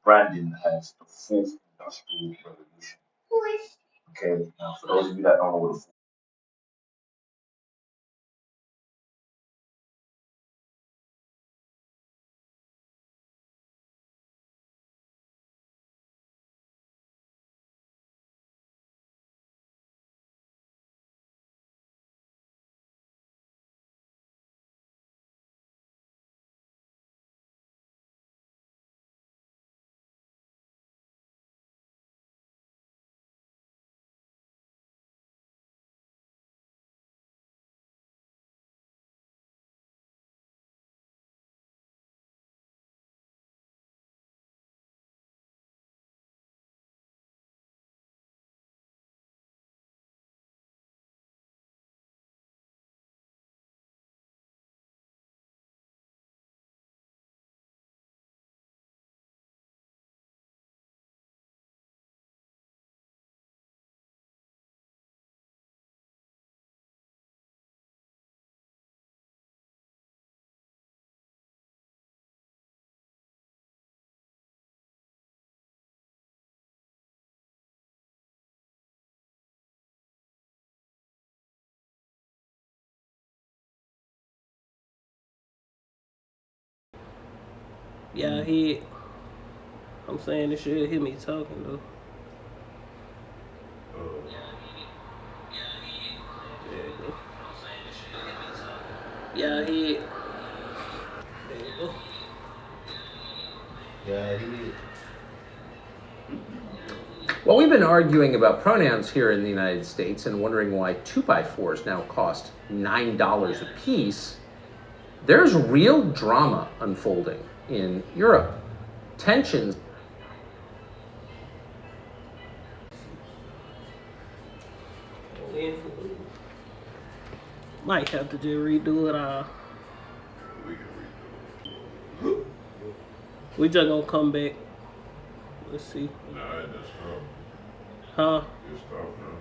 branding as the fourth industrial revolution. Okay, now for those of you that don't know what the Yeah, he. I'm saying this should hear me talking though. There you go. Yeah, he. There you go. Yeah, he. Well, we've been arguing about pronouns here in the United States and wondering why 2x4s now cost $9 a piece. There's real drama unfolding in Europe. Tensions. Might have to just redo it all. We can redo it. We just gonna come back. Let's see. Nah, it just stop. Huh? Just stop now.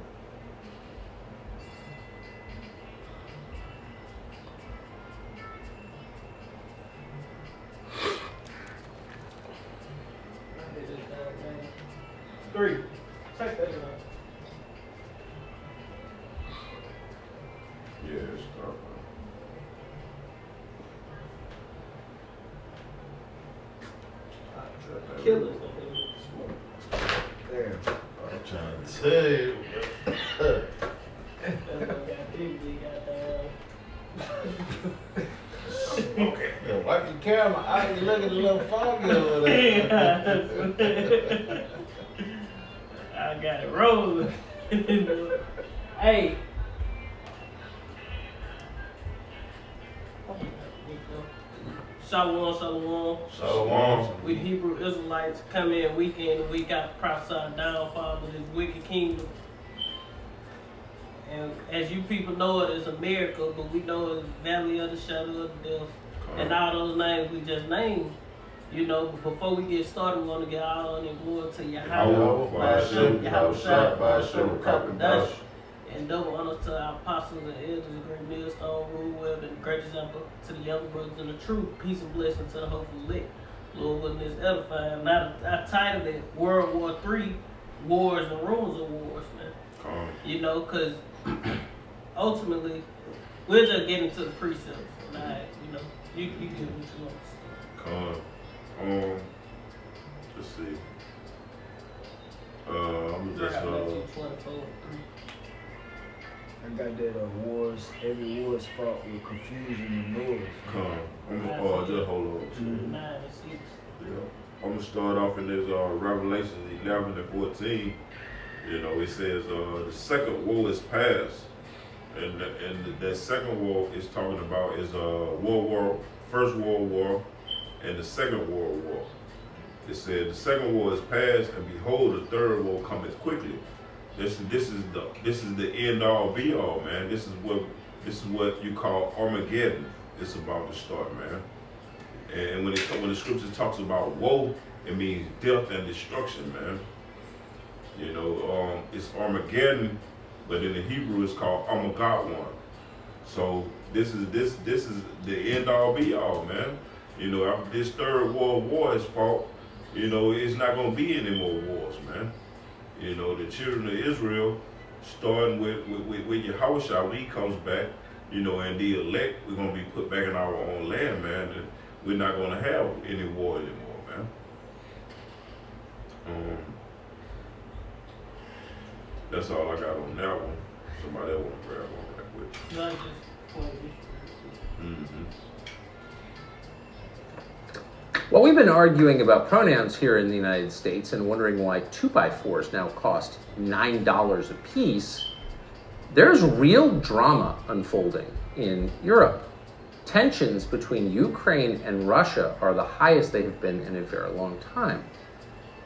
Three. Check that out. Yeah, it stop now. Killers. Damn. I'm trying to tell you. Okay. Yeah, wipe your camera out. You look at the little foggy over there. I got it rolling. Hey. Shalom, shalom. Shalom. We Hebrew Israelites come in week in, week out, prophesy downfall of this wicked kingdom. And as you people know it, it's America, but we know it's Valley of the Shadow of the Death. And all those names we just named. You know, but before we get started, we want to get all on and glory to Yahweh, by Hashem, Kakadash, and double honor to our apostles and elders, the great millstone, rule well, and the great example to the younger brothers in the truth. Peace and blessing to the hopeful elect. Lord, with this edifying. Now, I titled it World War III, Wars and Rumors of Wars, man. You know, because ultimately, we're just getting to the precepts. And you know, you get what you want. Let's see. I'm just I got that wars, every war is fought with confusion and noise. I'm gonna just hold on. 9 and 6. Yeah. I'm gonna start off in this Revelation 11 and 14. You know, it says the second war is past, and that second war is talking about is First World War, and the Second World War. It said the Second War is past, and behold, the third war cometh quickly. This is the end all be all, man. This is what you call Armageddon. It's about to start, man. And when the scripture talks about woe, it means death and destruction, man. You know, it's Armageddon, but in the Hebrew it's called Armageddon. So this is the end all be all, man. You know, after this third world war is fought, you know, it's not going to be any more wars, man. You know, the children of Israel, starting with Yahushua, when he comes back, you know, and the elect, we're going to be put back in our own land, man. And we're not going to have any war anymore, man. That's all I got on that one. Somebody else want to grab on that with you. Not just point. Well, we've been arguing about pronouns here in the United States and wondering why 2x4s now cost $9 a piece. There's real drama unfolding in Europe. Tensions between Ukraine and Russia are the highest they have been in a very long time.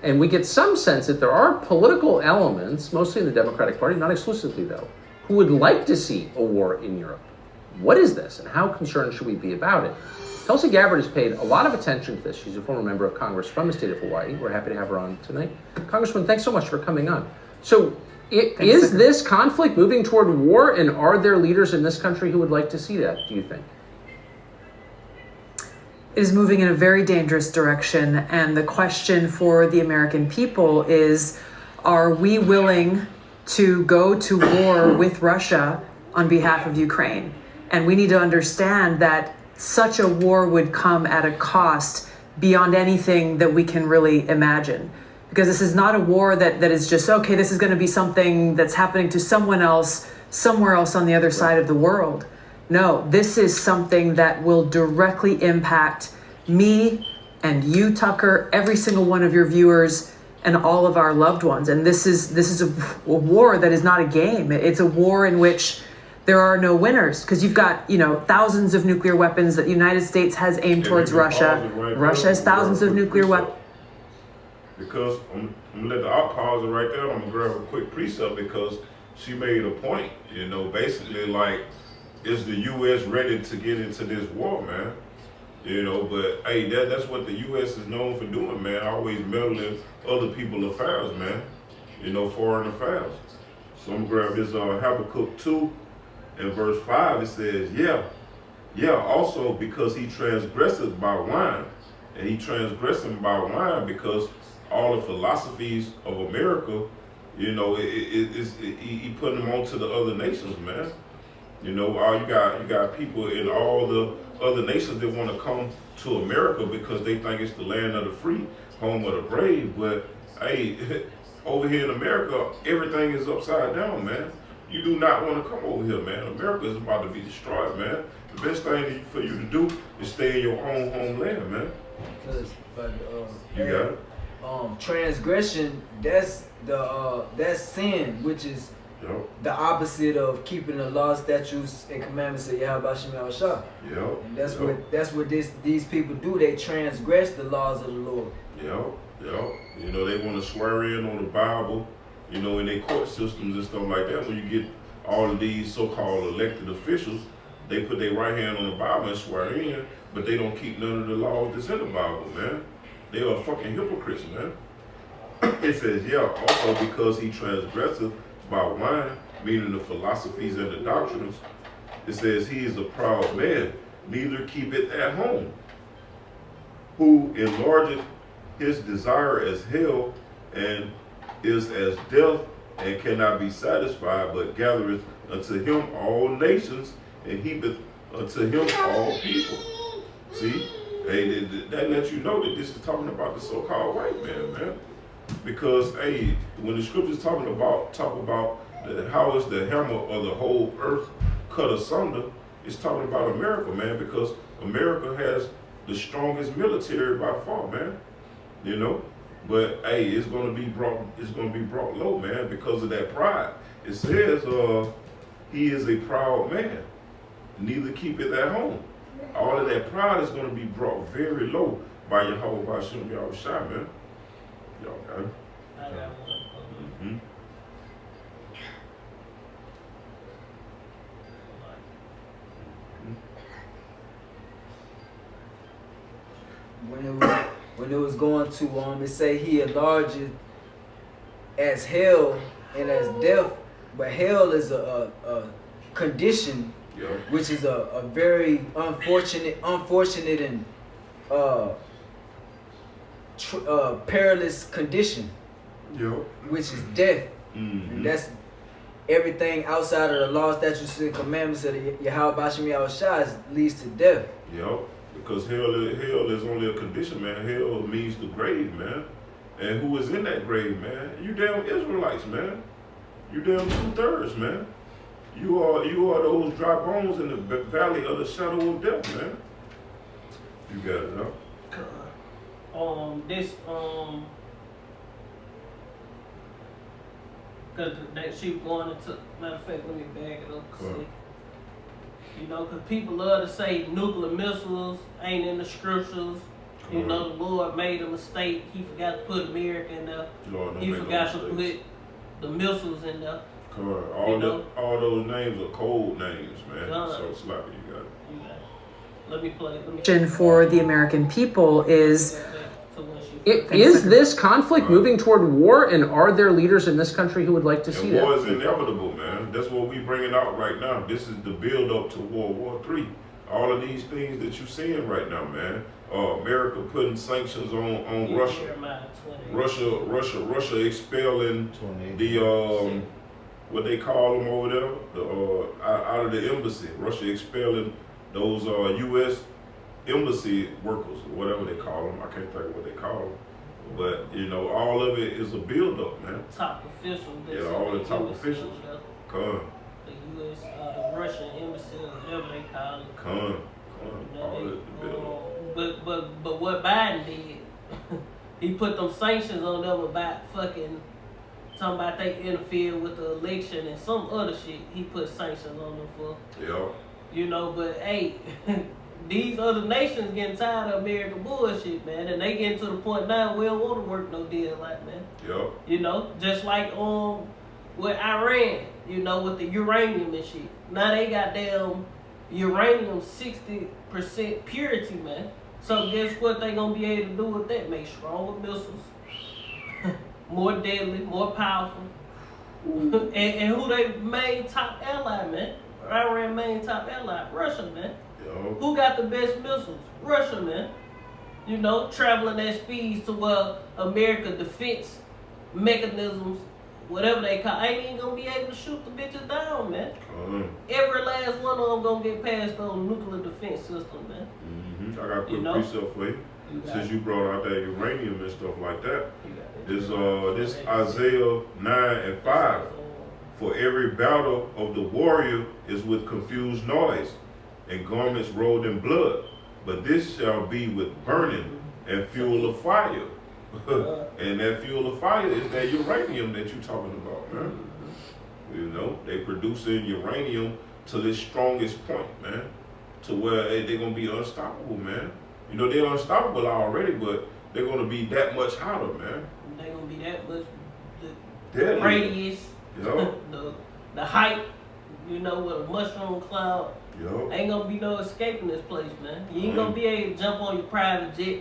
And we get some sense that there are political elements, mostly in the Democratic Party, not exclusively though, who would like to see a war in Europe. What is this and how concerned should we be about it? Tulsi Gabbard has paid a lot of attention to this. She's a former member of Congress from the state of Hawaii. We're happy to have her on tonight. Congresswoman, thanks so much for coming on. So is this conflict moving toward war, and are there leaders in this country who would like to see that, do you think? It is moving in a very dangerous direction, and the question for the American people is, are we willing to go to war with Russia on behalf of Ukraine? And we need to understand that such a war would come at a cost beyond anything that we can really imagine. Because this is not a war that is just, okay, this is going to be something that's happening to someone else, somewhere else on the other side of the world. No, this is something that will directly impact me and you, Tucker, every single one of your viewers, and all of our loved ones. And this is a war that is not a game. It's a war in which there are no winners, because you've got, you know, thousands of nuclear weapons that the United States has aimed towards Russia. Russia has thousands of nuclear weapons. Because I'm gonna let the op pause it right there. I'm gonna grab a quick precept because she made a point. You know, basically like, is the U.S. ready to get into this war, man? You know, but hey, that's what the U.S. is known for doing, man. Always meddling other people's affairs, man. You know, foreign affairs. So I'm gonna grab this Habakkuk 2 and verse 5. It says, also because he transgresseth by wine, and he transgressing by wine because all the philosophies of America, you know, he putting them onto the other nations, man. You know, you got people in all the other nations that want to come to America because they think it's the land of the free, home of the brave. But hey, over here in America, everything is upside down, man. You do not want to come over here, man. America is about to be destroyed, man. The best thing for you to do is stay in your own homeland, man. You got it. Transgression, that's sin, which is the opposite of keeping the laws, statutes, and commandments of Yahweh Shem Yahushua. And that's what these people do. They transgress the laws of the Lord. You know, they want to swear in on the Bible, you know, in their court systems and stuff like that. When you get all of these so-called elected officials, they put their right hand on the Bible and swear in, but they don't keep none of the laws that's in the Bible, man. They are fucking hypocrites, man. It says, also because he transgresseth by wine, meaning the philosophies and the doctrines. It says he is a proud man, neither keep it at home, who enlargeth his desire as hell, and is as death, and cannot be satisfied, but gathereth unto him all nations, and heapeth unto him all people. See? Hey, that lets you know that this is talking about the so-called white man. Because hey, when the scriptures talk about how is the hammer of the whole earth cut asunder, it's talking about America, man, because America has the strongest military by far, man. You know? But hey, it's gonna be brought low, man, because of that pride. It says he is a proud man, neither keep it at home. All of that pride is going to be brought very low by Yahweh Bashim Yahushua, man. Y'all got it? I got one. When it was going to it say he enlarged as hell and as death, but hell is a condition, which is a very unfortunate and perilous condition, which is death. And that's everything outside of the law, statutes, and commandments of the Yahweh Bashim Yahushua leads to death. Because hell is only a condition, man. Hell means the grave, man. And who is in that grave, man? You damn Israelites, man. You damn 2/3, man. You are those dry bones in the valley of the shadow of death, man. You got it, huh? Cause that shit going into, matter of fact, let me back it up. You know, cause people love to say nuclear missiles ain't in the scriptures. You know, the Lord made a mistake. He forgot to put America in there. He forgot to put the missiles in there. All those names are cold names, man. So sloppy, you got it. Let me play. For the American people is this conflict moving toward war, and are there leaders in this country who would like to see that? War is inevitable, man. That's what we bringing out right now. This is the build up to World War III. All of these things that you're seeing right now, man. America putting sanctions on Russia. Russia expelling the what they call them over there, out of the embassy. Russia expelling those U.S. embassy workers, or whatever they call them. I can't think of what they call them. But, you know, all of it is a build-up, man. Top officials. Yeah, all the top officials. The U.S., the Russian embassy, whatever they call it. All of it, the build-up. But what Biden did, he put them sanctions on them about fucking, talking about they interfered with the election and some other shit. He put sanctions on them for. You know, but hey, these other nations getting tired of American bullshit, man, and they getting to the point now we don't want to work no deal like, man. You know, just like with Iran, you know, with the uranium and shit. Now they got damn uranium 60% purity, man. So guess what they gonna be able to do with that? Make stronger missiles, more deadly, more powerful. and who they main top ally, man? Iran main top ally, Russia, man. Who got the best missiles? Russia, man. You know, traveling at speeds to where America defense mechanisms, whatever they call, ain't even gonna be able to shoot the bitches down, man. Every last one of them gonna get past those nuclear defense system, man. I got to put a precept for you. Since you brought out that uranium and stuff like that. This Isaiah 9:5. For every battle of the warrior is with confused noise, and garments rolled in blood. But this shall be with burning and fuel of fire. And that fuel of fire is that uranium that you're talking about, man. You know, they producing uranium to its strongest point, man. To where they're going to be unstoppable, man. You know, they're unstoppable already, but they're going to be that much hotter, man. They're going to be that much, the radius, the height, you know, with a mushroom cloud. Ain't gonna be no escaping this place, man. You ain't gonna be able to jump on your private jet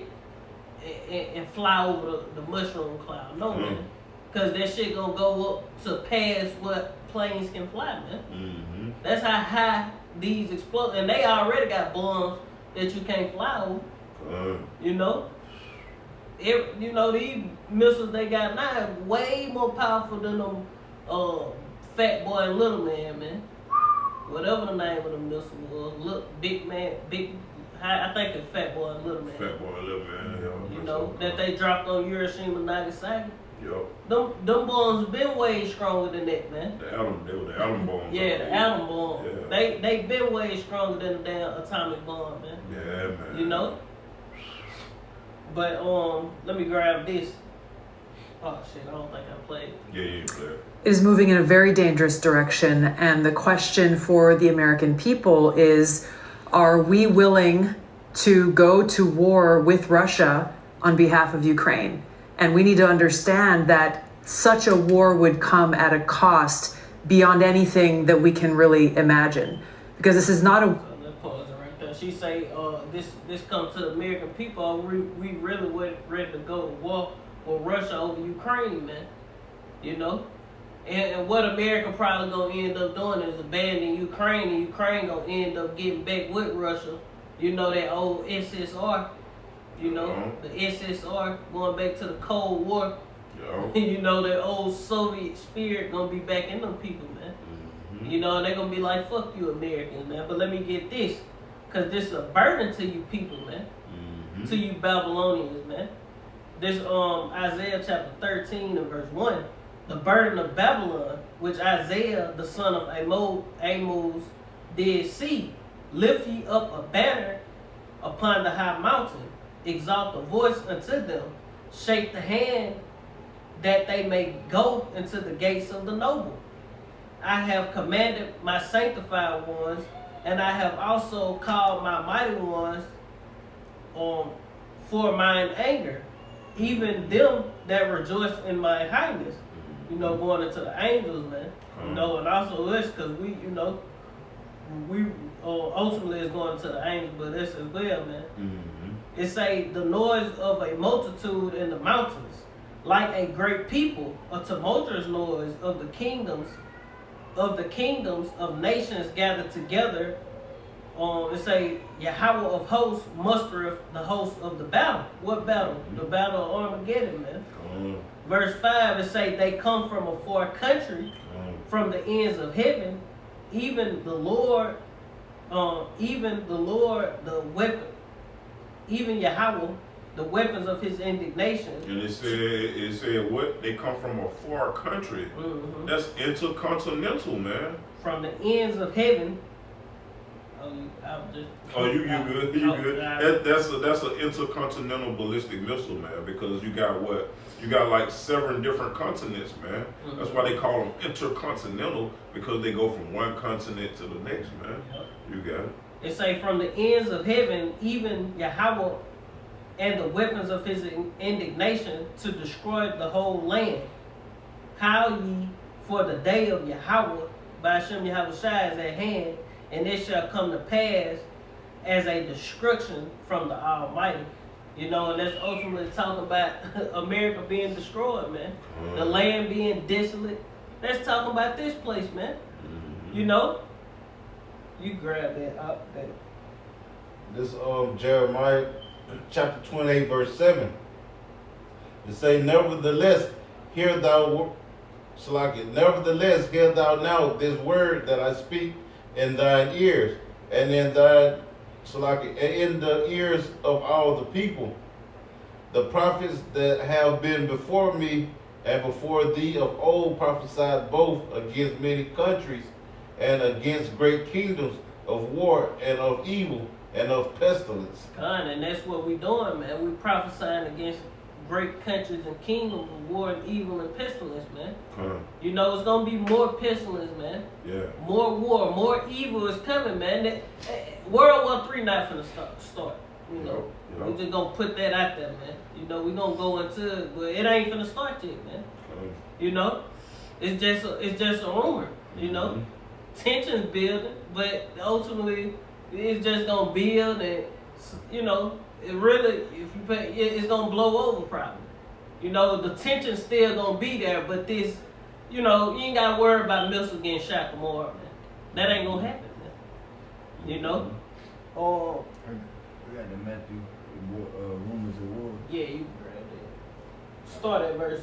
and fly over the mushroom cloud. No, man. Because that shit gonna go up to past what planes can fly, man. That's how high these explode. And they already got bombs that you can't fly over. You know? You know, these missiles they got now is way more powerful than them Fat Boy and Little Man, man. Whatever the name of the missile was. Look, big man, I think it's Fat Boy and Little Man. Fat Boy and Little Man, you know, that they dropped on Hiroshima and Nagasaki. Yup. Them bombs been way stronger than that, man. They were the atom bombs. Yeah, the atom bomb. Yeah. They been way stronger than the damn atomic bomb, man. Yeah, man. You know? But let me grab this. Oh shit, I don't think I played. Yeah, you played. Is moving in a very dangerous direction, and the question for the American people is, are we willing to go to war with Russia on behalf of Ukraine? And we need to understand that such a war would come at a cost beyond anything that we can really imagine, because this is not a... Let's pause it right there. She say, this comes to the American people. We really ready to go to war with Russia over Ukraine, man. You know? And what America probably gonna end up doing is abandoning Ukraine, and Ukraine gonna end up getting back with Russia. You know, that old SSR. You know, the SSR going back to the Cold War. You know, that old Soviet spirit gonna be back in them people, man. You know, they gonna be like, fuck you Americans, man. But let me get this, cause this is a burden to you people, man. To you Babylonians, man. This Isaiah chapter 13 and verse 1. The burden of Babylon, which Isaiah the son of Amos did see. Lift ye up a banner upon the high mountain. Exalt the voice unto them. Shake the hand that they may go into the gates of the noble. I have commanded my sanctified ones, and I have also called my mighty ones for mine anger, even them that rejoice in my highness. You know, going into the angels, man. You know, and also us, because we, you know, we ultimately is going to the angels, but us as well, man. It say the noise of a multitude in the mountains, like a great people, a tumultuous noise of the kingdoms of nations gathered together. It say Yahweh of hosts mustereth the host of the battle. What battle? The battle of Armageddon, man. Verse 5, it say they come from a far country, from the ends of heaven, even the Lord, the weapon, even Yahweh, the weapons of his indignation. And it said what? They come from a far country. That's intercontinental, man. From the ends of heaven. You good. You good. That's an intercontinental ballistic missile, man, because you got what? You got like 7 different continents, man. That's why they call them intercontinental, because they go from one continent to the next, man. You got it. It say from the ends of heaven, even Yahweh and the weapons of his indignation to destroy the whole land. How ye, for the day of Yahweh, by Hashem Yahweh Shai is at hand, and it shall come to pass as a destruction from the Almighty. You know, and that's ultimately talking about America being destroyed, man. The land being desolate. That's talking about this place, man. You know? You grab that up there. This Jeremiah chapter 28 verse 7. It say, nevertheless hear thou now this word that I speak in thine ears, and in the ears of all the people. The prophets that have been before me and before thee of old prophesied both against many countries and against great kingdoms of war and of evil and of pestilence. And that's what we doing, man. We prophesying against great countries and kingdoms of war and evil and pestilence, man. You know, it's gonna be more pestilence, man. More war, more evil is coming, man. World War III not finna start. You know, we just gonna put that out there, man. You know, we gonna go into it, but it ain't finna start yet, man. You know, it's just a rumor. You know, tension's building, but ultimately it's just gonna build, and you know, it really, if you pay, it's gonna blow over probably. You know, the tension's still gonna be there, but this, you know, you ain't gotta worry about missiles getting shot tomorrow, man. That ain't gonna happen, man. You know. We got the Matthew rumors of war. Yeah, you can grab that. Start at verse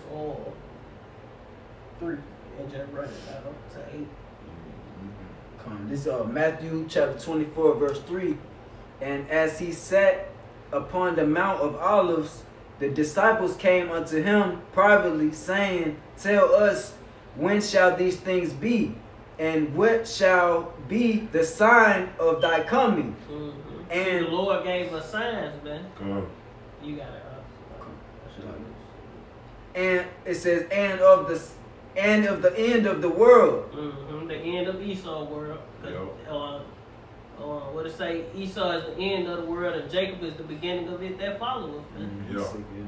3 and just run it down to 8. This is Matthew chapter 24 verse 3. And as he sat upon the Mount of Olives, the disciples came unto him privately, saying, tell us, when shall these things be? And what shall be the sign of thy coming? And the Lord gave us signs, man. You got it. And it says, and of the end of the world. The end of Esau world. What it say? Esau is the end of the world, and Jacob is the beginning of it that follows, man.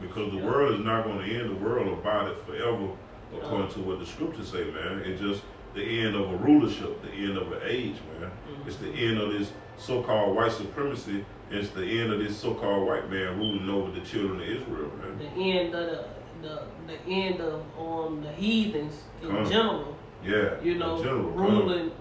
Because the world is not going to end. The world abideth forever, according to what the scriptures say, man. It's just the end of a rulership, the end of an age, man. It's the end of this so-called white supremacy. It's the end of this so-called white man ruling over the children of Israel, man. The end of the end of the heathens in general. You know,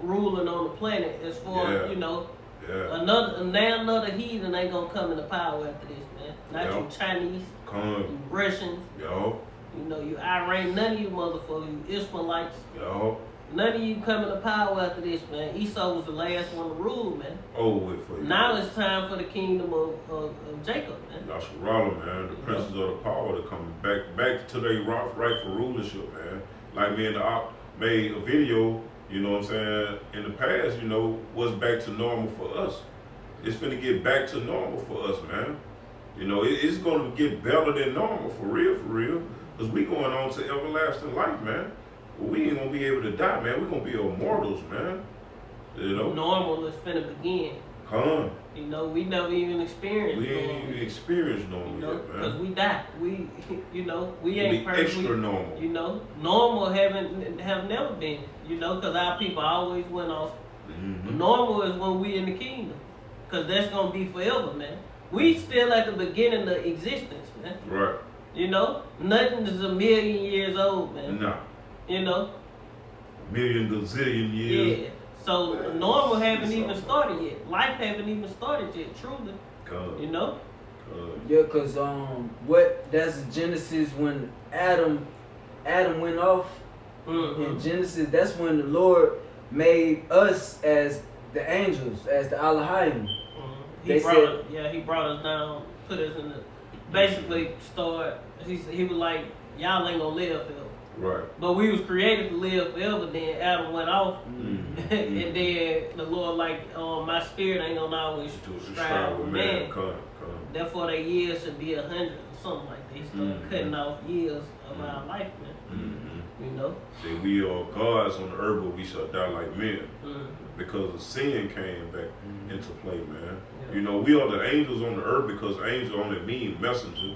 ruling on the planet as far as, you know, another heathen ain't gonna come into power after this, man. Not you Chinese, you Russians, yo. You know, you Iran, none of you motherfuckers, you Ishmaelites. Yo. None of you coming to power after this, man. Esau was the last one to rule, man. With for you. Now it's time for the kingdom of Jacob, man. That's Roller, man. The princes of the power to come back to their rightful rulership, man. Like me and the op made a video, you know what I'm saying, in the past, you know, what's back to normal for us. It's finna get back to normal for us, man. You know, it's gonna get better than normal, for real. Because we going on to everlasting life, man. Well, we ain't gonna be able to die, man. We're gonna be immortals, man. You know? Normal is finna begin. You know, we never even experienced normal. We ain't even experienced normal you know, yet, man. Because we die. You know, we ain't perfect. Extra normal. You know, normal have never been. You know, because our people always went off. Mm-hmm. Normal is when we in the kingdom. Because that's gonna be forever, man. We still at the beginning of existence, man. Right. You know, nothing is 1,000,000 years old, man. Nah. You know? Million gazillion years. Yeah. So normal haven't even started yet. Life haven't even started yet, truly. God. You know? Yeah, cause that's Genesis when Adam went off. Mm-hmm. In Genesis, that's when the Lord made us as the angels, as the Elohim. Mm-hmm. He brought us down, put us in the basically he was like, y'all ain't gonna live forever. Right. But we was created to live forever, then Adam went off. Mm-hmm. And then the Lord like, my spirit ain't gonna always strive with man. Therefore their years should be 100 or something like that. He started cutting off years of our life, man. Mm-hmm. You know? See, we are gods on the earth, but we shall die like men. Mm-hmm. Because the sin came back into play, man. Yeah. You know, we are the angels on the earth because angels only mean messenger.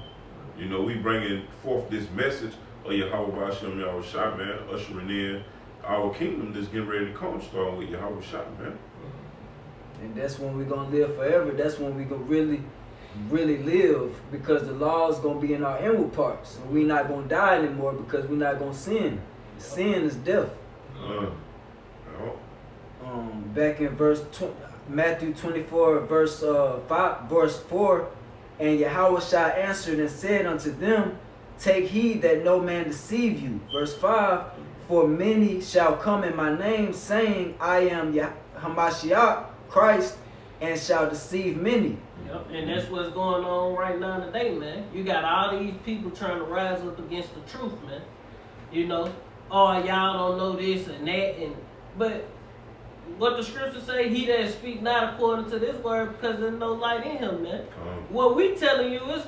You know, we bringing forth this message of Yahweh Hashem Yahushua, man, ushering in our kingdom that's getting ready to come, starting with Yahweh Shah, man. And that's when we're gonna live forever. That's when we gonna really live, because the law is gonna be in our inward parts, and we're not gonna die anymore because we're not gonna sin. Sin is death. Back in Matthew 24, verse 4, and Yahweh Shah answered and said unto them, take heed that no man deceive you. Verse 5, for many shall come in my name, saying, I am Hamashiach, Christ, and shall deceive many. Yep, and that's what's going on right now today, man. You got all these people trying to rise up against the truth, man. You know, oh, y'all don't know this and that, but what the scriptures say, he that speak not according to this word, because there's no light in him, man. What we telling you is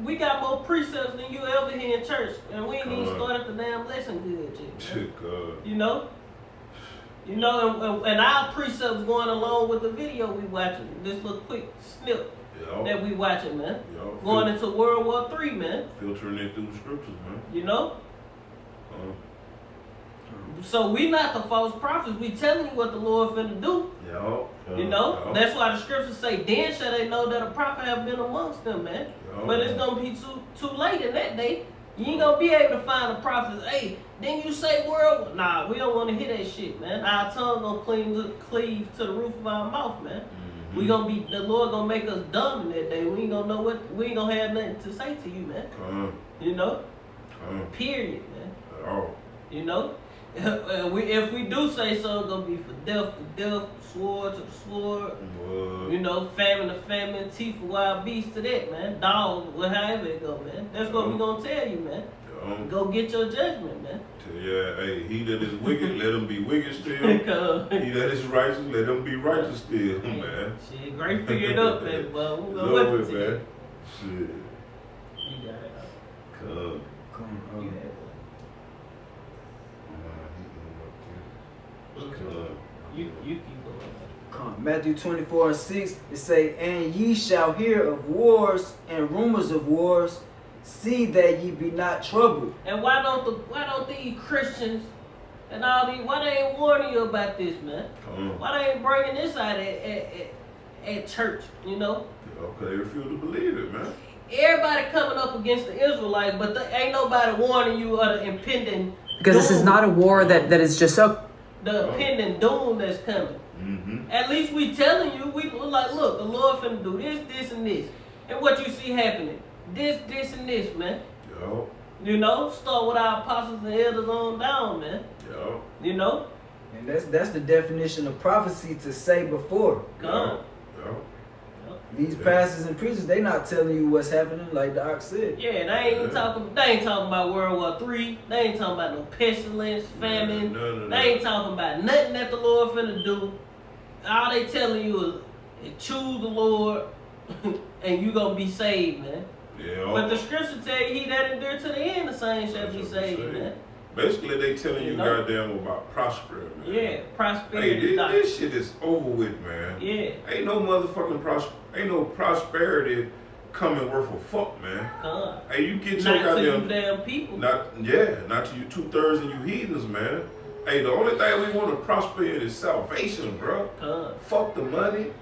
we got more precepts than you ever hear in church, and we ain't even started the damn lesson good yet. You know? You know, and our precepts going along with the video we watching. This little quick snip that we watching, man. Going into World War III, man. Filtering it through the scriptures, man. You know? So we not the false prophets. We telling you what the Lord finna do. You know? That's why the scriptures say, then shall they know that a prophet have been amongst them, man. But it's gonna be too late in that day. You ain't gonna be able to find a prophet. Hey, then you say world. Nah, we don't want to hear that shit, man. Our tongue gonna cleave to the roof of our mouth, man. Mm-hmm. We gonna be, the Lord gonna make us dumb in that day. We ain't gonna know we ain't gonna have nothing to say to you, man. You know? Period, man. You know? If we do say so, it's gonna be for death to death, sword to the sword. You know, famine to famine, teeth for wild beasts to that, man. Dog, however it go, man. That's what we gonna tell you, man. Go get your judgment, man. Yeah, hey, he that is wicked, let him be wicked still. He that is righteous, let him be righteous still, man. Shit, great figured up, man. Well, we're gonna love it, man. Shit. You got it. Come. You got it. You keep going. Matthew 24:6, it say, and ye shall hear of wars and rumors of wars. See that ye be not troubled. And why don't these Christians and all these, why they ain't warning you about this, man? Why they ain't bringing this out at church, you know? Okay, they refuse to believe it, man. Everybody coming up against the Israelites, but ain't nobody warning you of the impending because doom. This is not a war that is just so. The impending doom that's coming. At least we telling you, we like, look, the Lord finna do this, this, and this. And what you see happening? This, and this, man. Yo. You know, start with our apostles and elders on down, man. Yo. You know? And that's the definition of prophecy, to say before. Come. Yo. These pastors and preachers, they not telling you what's happening, like the Ox said. Yeah, they ain't talking about World War III. They ain't talking about no pestilence, famine. No. They ain't talking about nothing that the Lord finna do. All they telling you is choose the Lord and you gonna be saved, man. Yeah. But the scripture tell you, he that endure to the end, the same shall be saved, man. Basically, they telling you know? goddamn about prosperity, man. Yeah, prosperity. Hey, this shit is over with, man. Yeah. Ain't no motherfucking ain't no prosperity coming worth a fuck, man. Hey, you get your not goddamn. to you damn people. Not to you 2/3 of you heathens, man. Hey, the only thing we want to prosper in is salvation, bro. Fuck the money.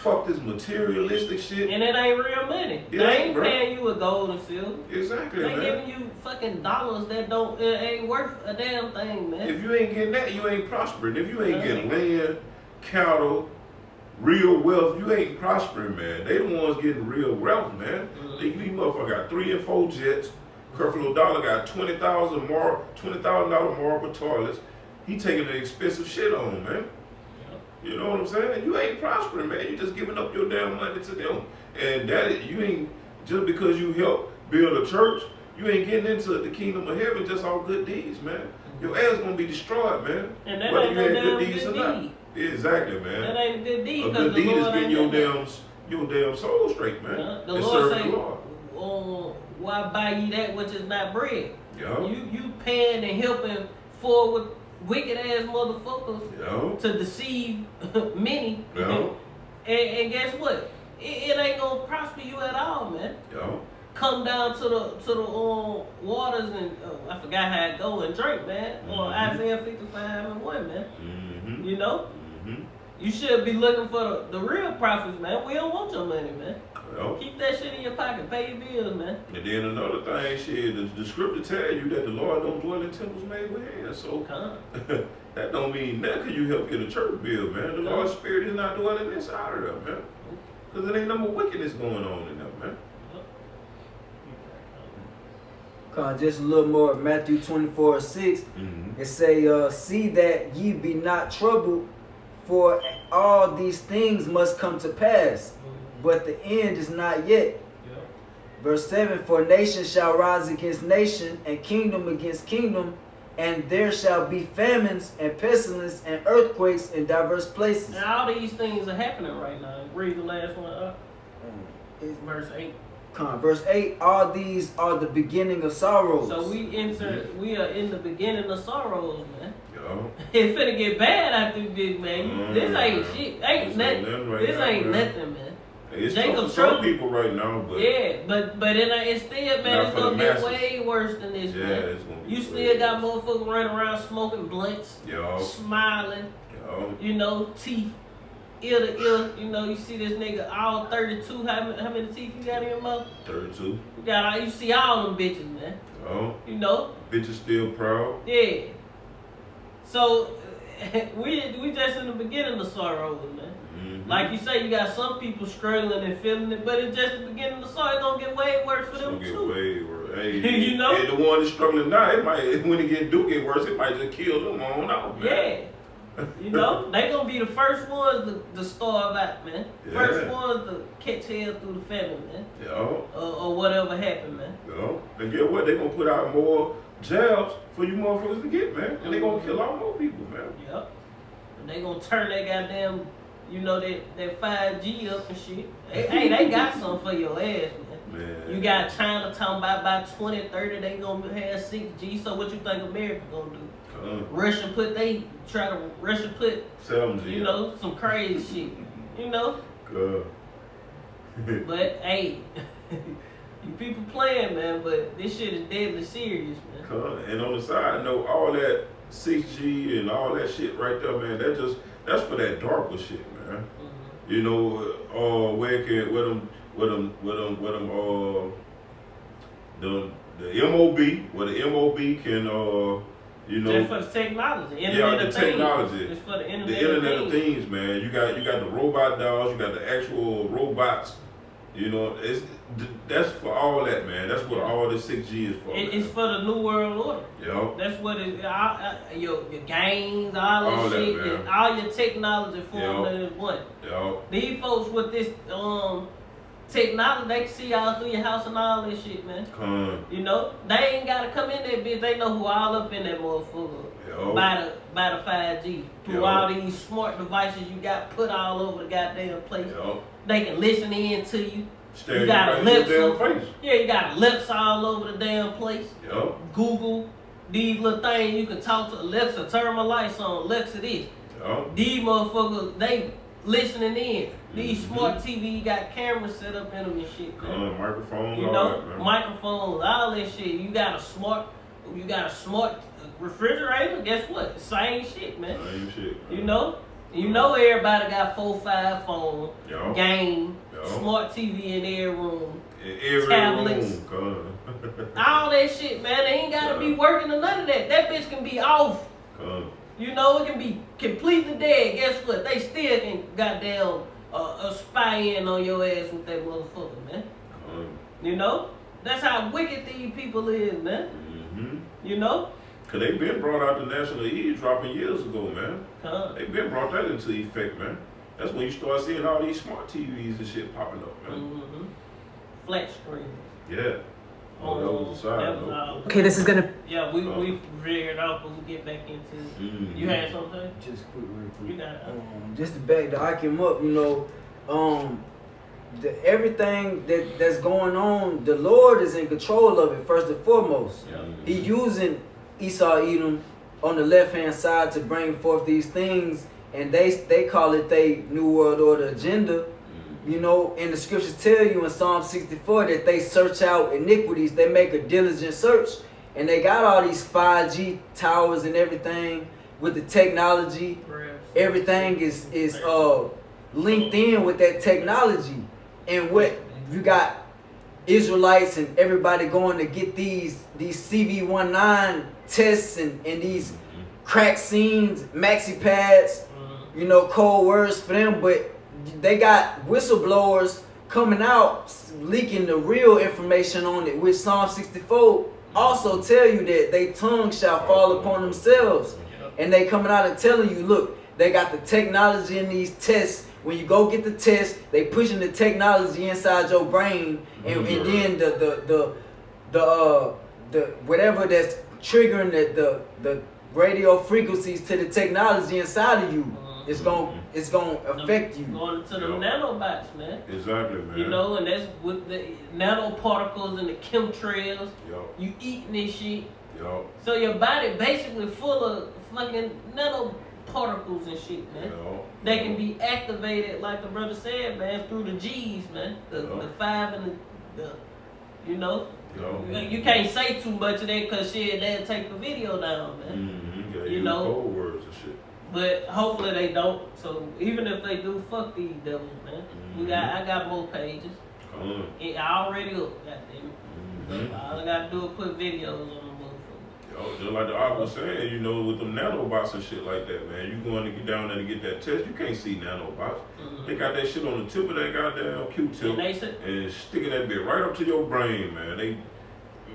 Fuck this materialistic shit. And it ain't real money. It They ain't, ain't bro. paying you with gold and silver. Exactly, They man. giving you fucking dollars that ain't worth a damn thing, man. If you ain't getting that, you ain't prospering. If you ain't getting land, cattle, real wealth, you ain't prospering, man. They the ones getting real wealth, man. These motherfuckers got 3 and 4 jets. Creflo Dollar got $20,000 marble toilets. He taking the expensive shit on, man. You know what I'm saying? You ain't prospering, man. You just giving up your damn money to them. And that you ain't, just because you help build a church, you ain't getting into the kingdom of heaven just all good deeds, man. Your ass gonna be destroyed, man. And that whether ain't you no had damn good deeds or good not. deed. Exactly, man. That ain't a good deed. A good deed is getting your damn soul straight, man. The and Lord serving say, the Lord. why buy ye that which is not bread? Yeah. You paying and helping forward wicked ass motherfuckers to deceive many. Yeah. And guess what? It ain't gonna prosper you at all, man. Yeah. Come down to the waters and I forgot how it go and drink, man. Or Isaiah 55:1, man. You know? You should be looking for the real prophets, man. We don't want your money, man. Well, keep that shit in your pocket. Pay your bills, man. And then another thing, shit, the scripture tell you that the Lord don't dwell in temples made with hands. So that don't mean nothing. Cause you help get a church build, man. The Lord's Spirit is not dwelling inside of them, man. Cause there ain't no more wickedness going on in them, man. Just a little more, Matthew 24:6. It say, see that ye be not troubled, for all these things must come to pass, but the end is not yet. Verse 7, for nation shall rise against nation, and kingdom against kingdom, and there shall be famines and pestilence and earthquakes in diverse places. And all these things are happening right now. Read the last one up. Verse 8. Verse 8, all these are the beginning of sorrows. So we are in the beginning of sorrows, man. Yo. It's finna get bad after this, man. This ain't shit. Ain't nothing. Right this now, ain't man. nothing, man. It's Jacob tough for some people right now, but but it's still, man, it's gonna get way worse than this, man. It's gonna be You still got motherfuckers running around smoking blunts, smiling, you know, teeth, ear to ear. You know, you see this nigga all 32. How many teeth you got in your mouth? 32. You see all them bitches, man. You know, bitches still proud. Yeah. So we just in the beginning of sorrows, man. Like you say, you got some people struggling and feeling it, but it's just the beginning of sorrow. It's gonna get way worse for them too. Way worse. Hey, you know, and the one that's struggling now, it might when it get worse, it might just kill them on out, man. Yeah. You know, they gonna be the first ones to starve out, man. First ones to catch hell through the family, man. Or whatever happened, man. And get what? They gonna put out more jabs for you motherfuckers to get, man. And they gonna kill out more people, man. And they gonna turn that goddamn, you know, that 5G up and shit. Hey, they got something for your ass, man. You got China talking about by 2030 they gonna have 6G. So what you think America gonna do? Russia put 7G. You know, some crazy shit. You know? But hey, you people playing, man, but this shit is deadly serious, man. And on the side note, all that 6G and all that shit right there, man, that's for that darker shit, man. You know, the MOB can you know, just for the technology, Internet of technology. It's for the Internet, of Things, man. You got the robot dolls, you got the actual robots, You know, that's for all that, man. That's what all the 6G is for. It's for the New World Order. Yep. That's what it. Your gangs, all that shit, all your technology formed into one. Yep. These folks with this technology, they can see all through your house and all this shit, man. You know, they ain't gotta come in there, bitch. They know who all up in that motherfucker. By the 5G. Through all these smart devices you got put all over the goddamn place. They can listen in to you. You got Alexa. Yeah, you got Alexa all over the damn place. Google, these little things you can talk to Alexa, turn my lights on, Alexa this. These motherfuckers, they listening in. These smart TV got cameras set up in them and shit, man. Microphones, you know, microphones, all that shit. You got a smart refrigerator. Guess what? Same shit, man. Same shit. Man. You know everybody got 4-5 phone, game, smart TV in every room, tablets, all that shit, man. They ain't gotta be working or none of that. That bitch can be off. You know, it can be completely dead. Guess what? They still can goddamn spy in on your ass with that motherfucker, man. You know? That's how wicked these people is, man. You know? Cause they been brought out the national eavesdropping years ago, man. They been brought that into effect, man. That's when you start seeing all these smart TVs and shit popping up, man. Flat screen. Yeah. Oh, that was the side. Okay, this is gonna. Yeah, we figured it out, but we get back into. You had something? Just quick, real quick. You got it. Just to back the Akim up, you know, everything that's going on, the Lord is in control of it first and foremost. He using Esau Edom on the left hand side to bring forth these things, and they call it they New World Order agenda. You know, and the scriptures tell you in Psalm 64 that they search out iniquities. They make a diligent search, and they got all these 5G towers and everything with the technology. Everything is linked in with that technology, and what you got Israelites and everybody going to get these CV19 tests and these crack scenes, maxi pads, you know, code words for them, but they got whistleblowers coming out leaking the real information on it, which Psalm 64 also tell you that they tongues shall fall upon themselves. And they coming out and telling you, look, they got the technology in these tests. When you go get the test, they pushing the technology inside your brain, and then the whatever that's triggering the radio frequencies to the technology inside of you, it's gonna affect you. Going to the nanobots, man. Exactly, man. You know, and that's with the nanoparticles and the chemtrails. You eating this shit. So your body basically full of fucking nanoparticles and shit, man. They can be activated, like the brother said, man, through the G's, man. The 5 and the you know. You can't say too much of that because shit, they'll take the video down, man. You know. Code words and shit. But hopefully they don't. So even if they do, fuck these devils, man. I got more pages. I already up, goddamn. All I gotta do is put videos on the motherfucker. Just like the Ark was saying, you know, with them nanobots and shit like that, man. You going to get down there to get that test, you can't see nanobots. They got that shit on the tip of that goddamn Q-tip and sticking that bit right up to your brain, man. They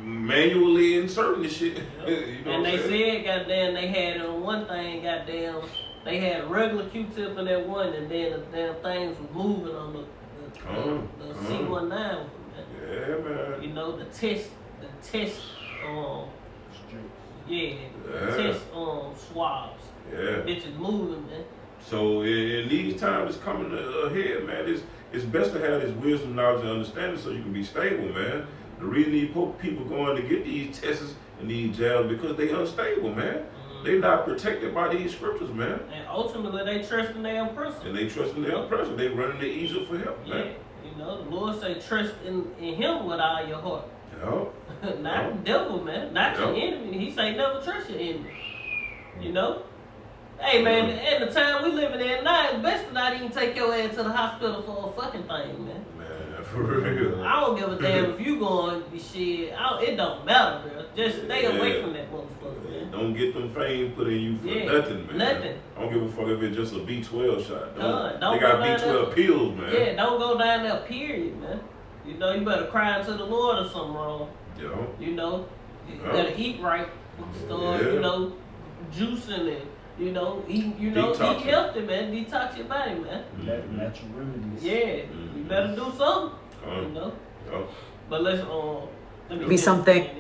manually inserting the shit. You know and they said, goddamn, they had on one thing, goddamn, they had a regular Q-tip in that one, and then the damn things was moving on the C19, man. Yeah, man. You know, the test, test swabs. Bitches moving, man. So in these times it's coming ahead, man, it's best to have this wisdom, knowledge, and understanding so you can be stable, man. The reason these people going to get these tests and these jabs because they unstable, man. They not protected by these scriptures, man. And ultimately they trust in their own person. And they trust in their own person. They running to Egypt for help, man. You know, the Lord say trust in him with all your heart. Not the devil, man. Not your enemy. He say never trust your enemy. You know? Hey, man, at the time we living in now, it's best to not even take your ass to the hospital for a fucking thing, man. For real. I don't give a damn if you going shit. It don't matter, bro. Just stay away from that motherfucker, man. Don't get them fame put in you for nothing, man. Nothing. I don't give a fuck if it's just a B12 shot. Don't they got B12 pills, man. Yeah, don't go down there, period, man. You know, you better cry to the Lord or something wrong. Yeah. You know, you better eat right. Start, you know, juicing it. You know, eat healthy, man. Detox your body, man. Natural remedies. Yeah, you better do something. You know. But let's be something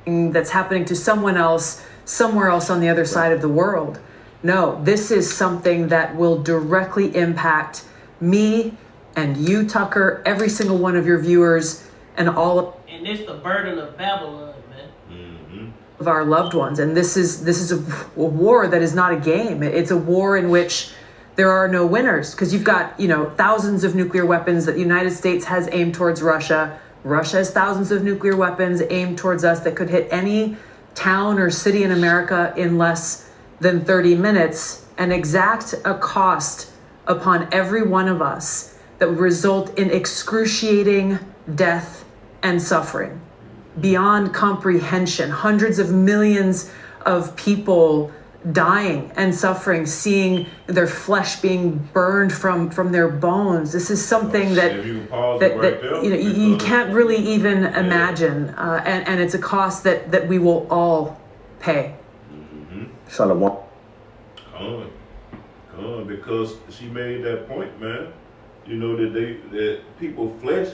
that's happening to someone else somewhere else on the other side of the world. No, this is something that will directly impact me and you, Tucker, every single one of your viewers, and all of. And it's the burden of Babylon, man. Of our loved ones, and this is a war that is not a game. It's a war in which there are no winners, because you've got, you know, thousands of nuclear weapons that the United States has aimed towards Russia. Russia has thousands of nuclear weapons aimed towards us that could hit any town or city in America in less than 30 minutes and exact a cost upon every one of us that would result in excruciating death and suffering beyond comprehension. Hundreds of millions of people dying and suffering, seeing their flesh being burned from their bones. This is something that you can't really even imagine, and it's a cost that we will all pay. Shalom. Because she made that point, man. You know that people flesh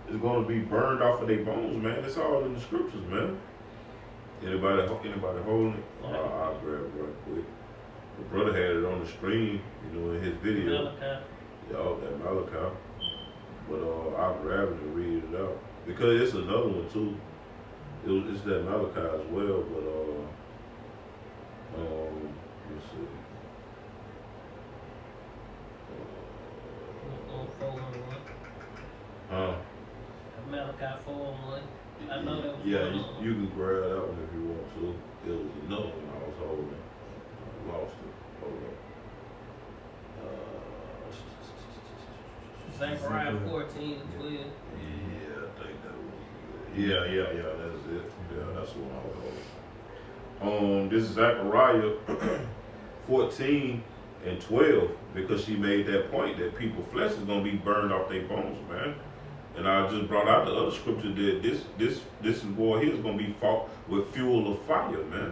is going to be burned off of their bones, man. It's all in the scriptures, man. Anybody holding it? I'll grab it right quick. The brother had it on the screen, you know, in his video. Malachi. Y'all, that Malachi. But I'll grab it and read it out. Because it's another one, too. It's that Malachi as well, but, let's see. Malachi 4:1. I know that was you can grab that one if you want to. It was another one I was holding. I lost it. Hold on. Zechariah 14:12. Yeah, I think that was it. Yeah, that's it. Yeah, that's the one I was holding. This is Zechariah 14:12, because she made that point that people's flesh is gonna be burned off their bones, man. And I just brought out the other scripture that this war here is gonna be fought with fuel of fire, man.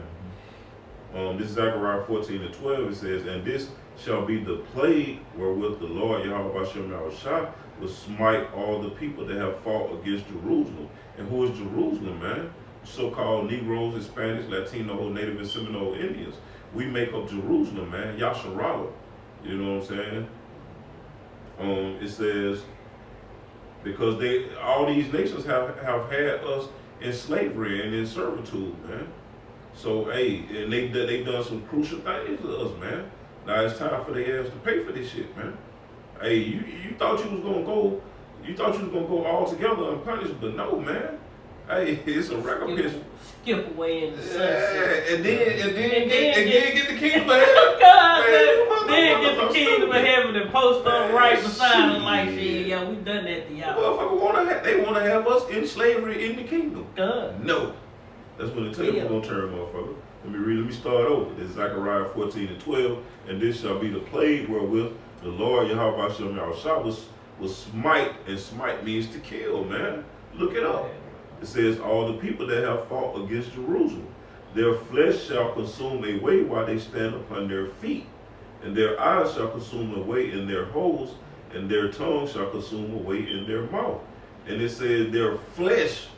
This is Zechariah 14:12. It says, "And this shall be the plague wherewith the Lord Yahweh Bashem Yahushua will smite all the people that have fought against Jerusalem." And who is Jerusalem, man? So-called Negroes, Hispanics, Latino, Native and Seminole Indians. We make up Jerusalem, man. Yasharala. You know what I'm saying? It says, because all these nations have had us in slavery and in servitude, man. So hey, and they done some crucial things to us, man. Now it's time for their ass to pay for this shit, man. Hey, you thought you was gonna go all together unpunished, but no, man. Hey, it's a recompense. Skip away in the sunset. And then get the kingdom of heaven. God, then get the kingdom of heaven and post on right beside them like, yeah, we done that to y'all. Motherfucker they wanna have us in slavery in the kingdom. God. No. That's when the table gonna turn, motherfucker. Let me start over. This is Zechariah 14:12, and this shall be the plague wherewith the Lord Yahweh Bashem Yahushua will smite, and smite means to kill, man. Look it up. It says, all the people that have fought against Jerusalem, their flesh shall consume away while they stand upon their feet, and their eyes shall consume away in their holes, and their tongue shall consume away in their mouth. And it says their flesh.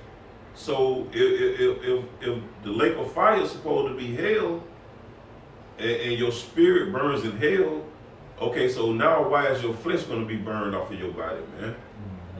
So if the lake of fire is supposed to be hell, and your spirit burns in hell, okay, so now why is your flesh going to be burned off of your body, man?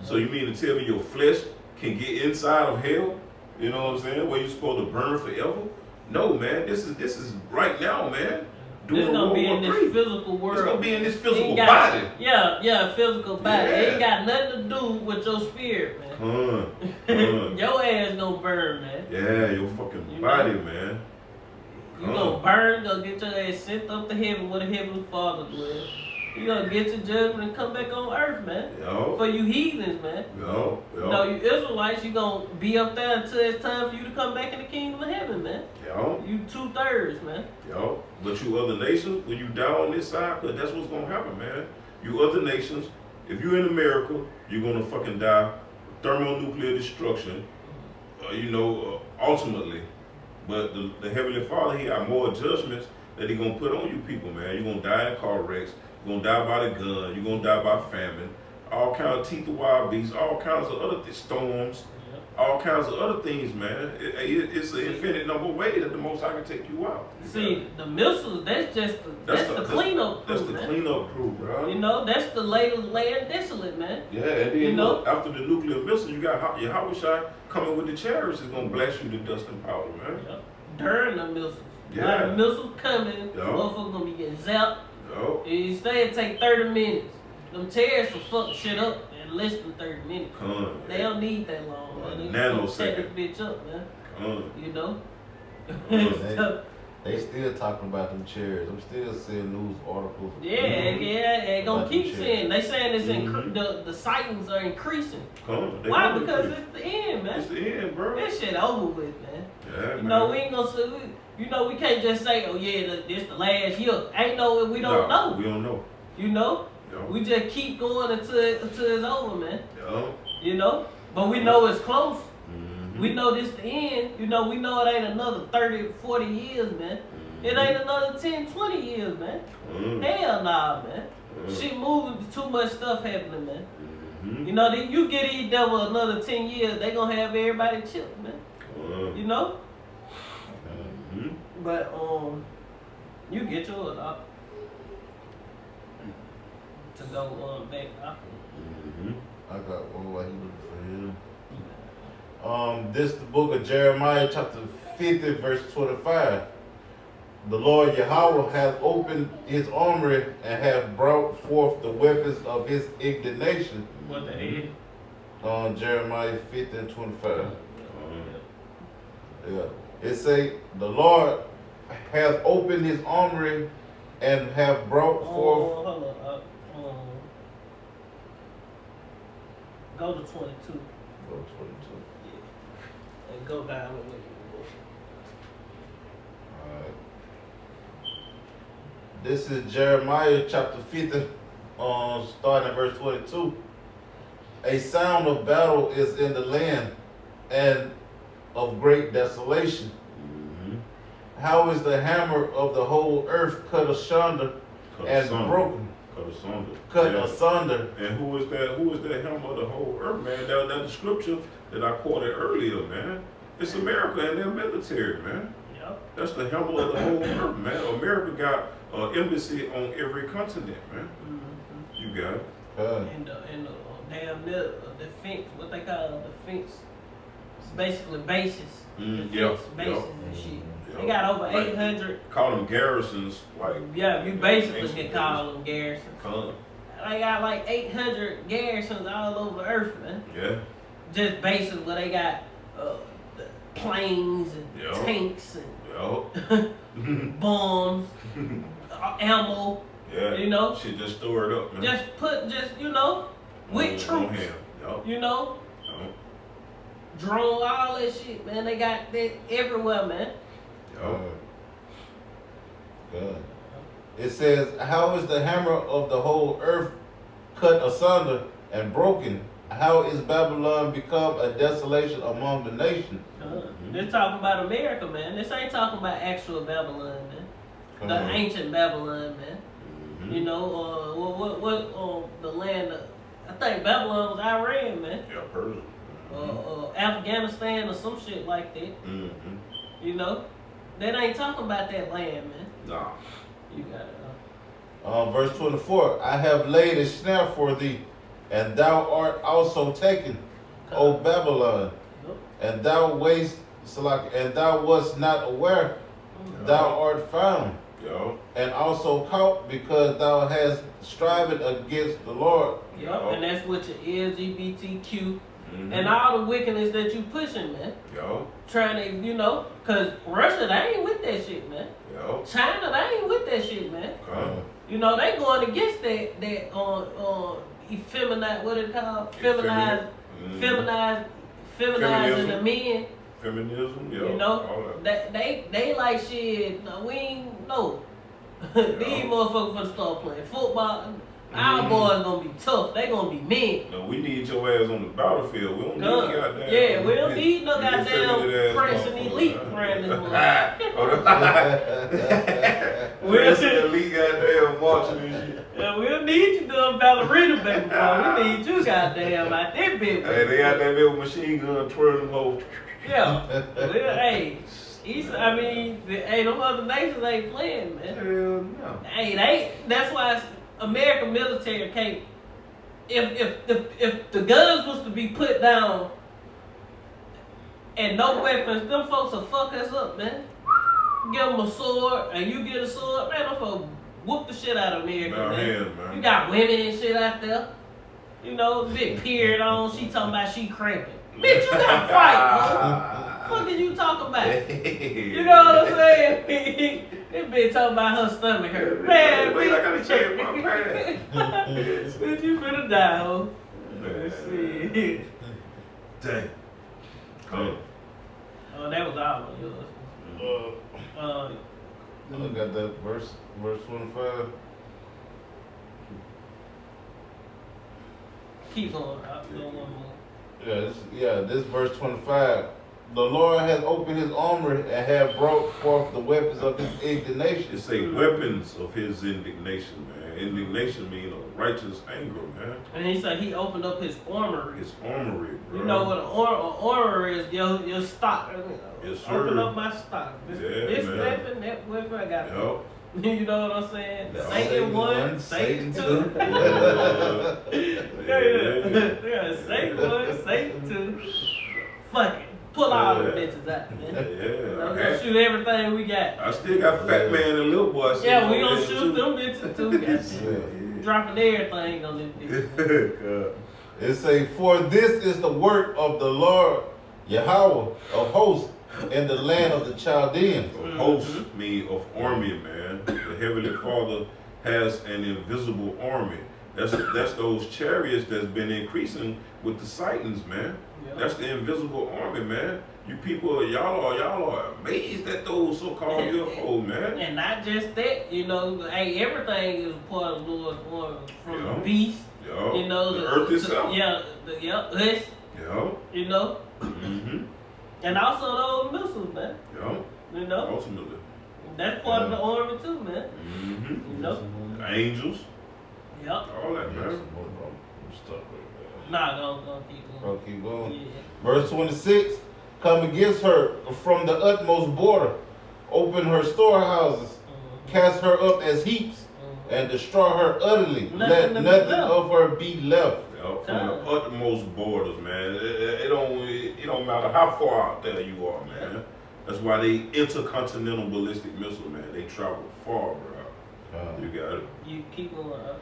So you mean to tell me your flesh can get inside of hell? You know what I'm saying? Where you're supposed to burn forever? No, man. This is right now, man. It's gonna be in this physical world. It's gonna be in this physical body. Yeah, physical body. It ain't got nothing to do with your spirit, man. Your ass gonna burn, man. Yeah, your fucking body, man. You gonna burn, gonna get your ass sent up to heaven where the Heavenly Father dwells. You gonna get your judgment and come back on earth, man. Yo. For you heathens, man. Yo. No, you Israelites, you gonna be up there until it's time for you to come back in the kingdom of heaven, man. Yo. You 2/3, man. Yo. But you other nations, when you down on this side, cause that's what's gonna happen, man. You other nations, if you're in America, you're gonna fucking die thermonuclear destruction, ultimately. But the Heavenly Father, He got more judgments that He gonna put on you people, man. You're gonna die in car wrecks. You're gonna die by the gun. You're gonna die by famine. All kinds of teeth of wild beasts. All kinds of other storms. All kinds of other things, man. It's an infinite number of ways that the Most High can take you out. See, the missiles, that's the cleanup crew, That's the cleanup crew, bro. You know, that's the laying desolate, man. Yeah, and then look, after the nuclear missile, you got your Yahweh coming with the chariots is gonna blast you to dust and powder, man. Yep. During the missiles. Yeah. Like the missiles coming, motherfuckers gonna be getting zapped. Yep. You say it take 30 minutes. Them terrorists will fuck shit up in less than 30 minutes. They don't need that long, man. They just set this bitch up, man. You know? They still talking about them chairs. I'm still seeing news articles. Yeah, they gonna keep saying. They saying it's the sightings are increasing. Why? Because it's the end, man. It's the end, bro. That shit over with, man. Yeah, you know, we ain't gonna say, we can't just say, oh yeah, this the last year. Ain't no, we don't know. We don't know. You know? Yeah. We just keep going until it's over, man. Yeah. You know? But we know it's close. We know this the end. You know, we know it ain't another 30, 40 years, man. It ain't another 10, 20 years, man. Hell nah, man. Shit moving, too much stuff happening, man. You know, you get these devil another 10 years, they gonna have everybody chill, man. You know? But, you get yours up. To go back up. I got one while he looking for him. This the book of Jeremiah, chapter 50, verse 25. The Lord Yahweh hath opened his armory and hath brought forth the weapons of his indignation. What the heck? Jeremiah 50 and 25. Yeah. It say, the Lord hath opened his armory and hath brought forth. Hold on. Go to 22. Go to 22. Yeah. And go down the way you go. Alright. This is Jeremiah chapter 50, starting at verse 22. A sound of battle is in the land, and of great desolation. How is the hammer of the whole earth cut asunder and broken? Cut asunder. And who is that? Who is that hammer of the whole earth, man? That's the scripture that I quoted earlier, man. It's America and their military, man. Yep. That's the hammer of the whole earth, man. America got an embassy on every continent, man. You got it. And the damn defense, what they call defense, basically bases. Defense bases and shit. They got over 800. Call them garrisons, like. Yeah, you basically can call them garrisons. They got like 800 garrisons all over the earth, man. Yeah. Just bases where they got the planes and tanks and bombs, ammo. Yeah. You know. Shit just store it up, man. With troops. You know. Drone, all that shit, man. They got that everywhere, man. Good. It says, how is the hammer of the whole earth cut asunder and broken? How is Babylon become a desolation among the nations? They're talking about America, man. This ain't talking about actual Babylon, man. The ancient Babylon, man. You know, what the land I think Babylon was Iran, man. Yeah, Persia. Afghanistan or some shit like that. You know? They ain't talking about that land, man. Nah. You got it. Verse 24. I have laid a snare for thee, and thou art also taken, O Babylon. And thou wast not aware, thou art found. And also caught, because thou hast striven against the Lord. And that's what your LGBTQ and all the wickedness that you pushing, man. Trying to, because Russia, they ain't with that shit, man. China, they ain't with that shit, man. You know, they going against that effeminate, what it called? Feminizing the men. Feminism, You know, they like shit. No, we ain't, no. These motherfuckers finna start playing football. Our boys gonna be tough. They gonna be men. No, we need your ass on the battlefield. We don't need goddamn. Yeah, we don't need no goddamn Prince and Elite around this one. Prince and Elite goddamn marching and shit. Yeah, we don't need you doing ballerina, baby boy. We need you goddamn out there, baby. Hey, they got that little machine gun twirling them hoes. Yeah. Hey, them other nations ain't playing, man. Hell no. Hey, that's why American military can't. If the guns was to be put down and no weapons, them folks will fuck us up, man. Give them a sword and you get a sword, man. Them folks whoop the shit out of America, man. You got women and shit out there. You know, big period on. She talking about she cramping. Bitch, you gotta fight, bro. What did you talk about? You know what I'm saying? This bitch talking about her stomach hurt. Man, wait, I gotta change my pants. Bitch, you finna die, ho. Let's see. Dang. Come. Oh, that was our one, yours. Look at that verse 25. Keep going. I'll go one more. This verse 25. The Lord has opened his armory and have brought forth the weapons of his indignation. It say weapons of his indignation, man. Indignation means a righteous anger, man. And he said he opened up his armory. His armory, bro. You know what an armory is? Your stock. Yes, sir. Open up my stock. This weapon, that weapon, I got. Yep. You know what I'm saying? No, Satan 1, Satan 2. Satan 1, Satan 2. Fuck it. Pull all the bitches out, man. We're gonna shoot everything we got. I still got Fat Man and Little Boy. Yeah, we gonna shoot them bitches too. Goddamn. Dropping everything on this bitch. It say, for this is the work of the Lord Yahweh of hosts in the land of the Chaldeans. Host mean of army, man. The Heavenly Father has an invisible army. That's those chariots that's been increasing with the sightings, man. Yep. That's the invisible army, man. You people, y'all are amazed at those so-called UFOs, man. And not just that, you know, hey, everything is part of the Lord's army. From the beast, you know, the earth itself. us. You know. And also those missiles, man. You know. Ultimately. That's part of the army too, man. You know. Angels. Yep. All that, man. Nah, don't keep going. Keep going. Yeah. Verse 26. Come against her from the utmost border. Open her storehouses. Cast her up as heaps. And destroy her utterly. Let nothing of her be left. From the utmost borders, man. It don't matter how far out there you are, man. That's why they intercontinental ballistic missile, man. They travel far, bro. You got it. You keep going up.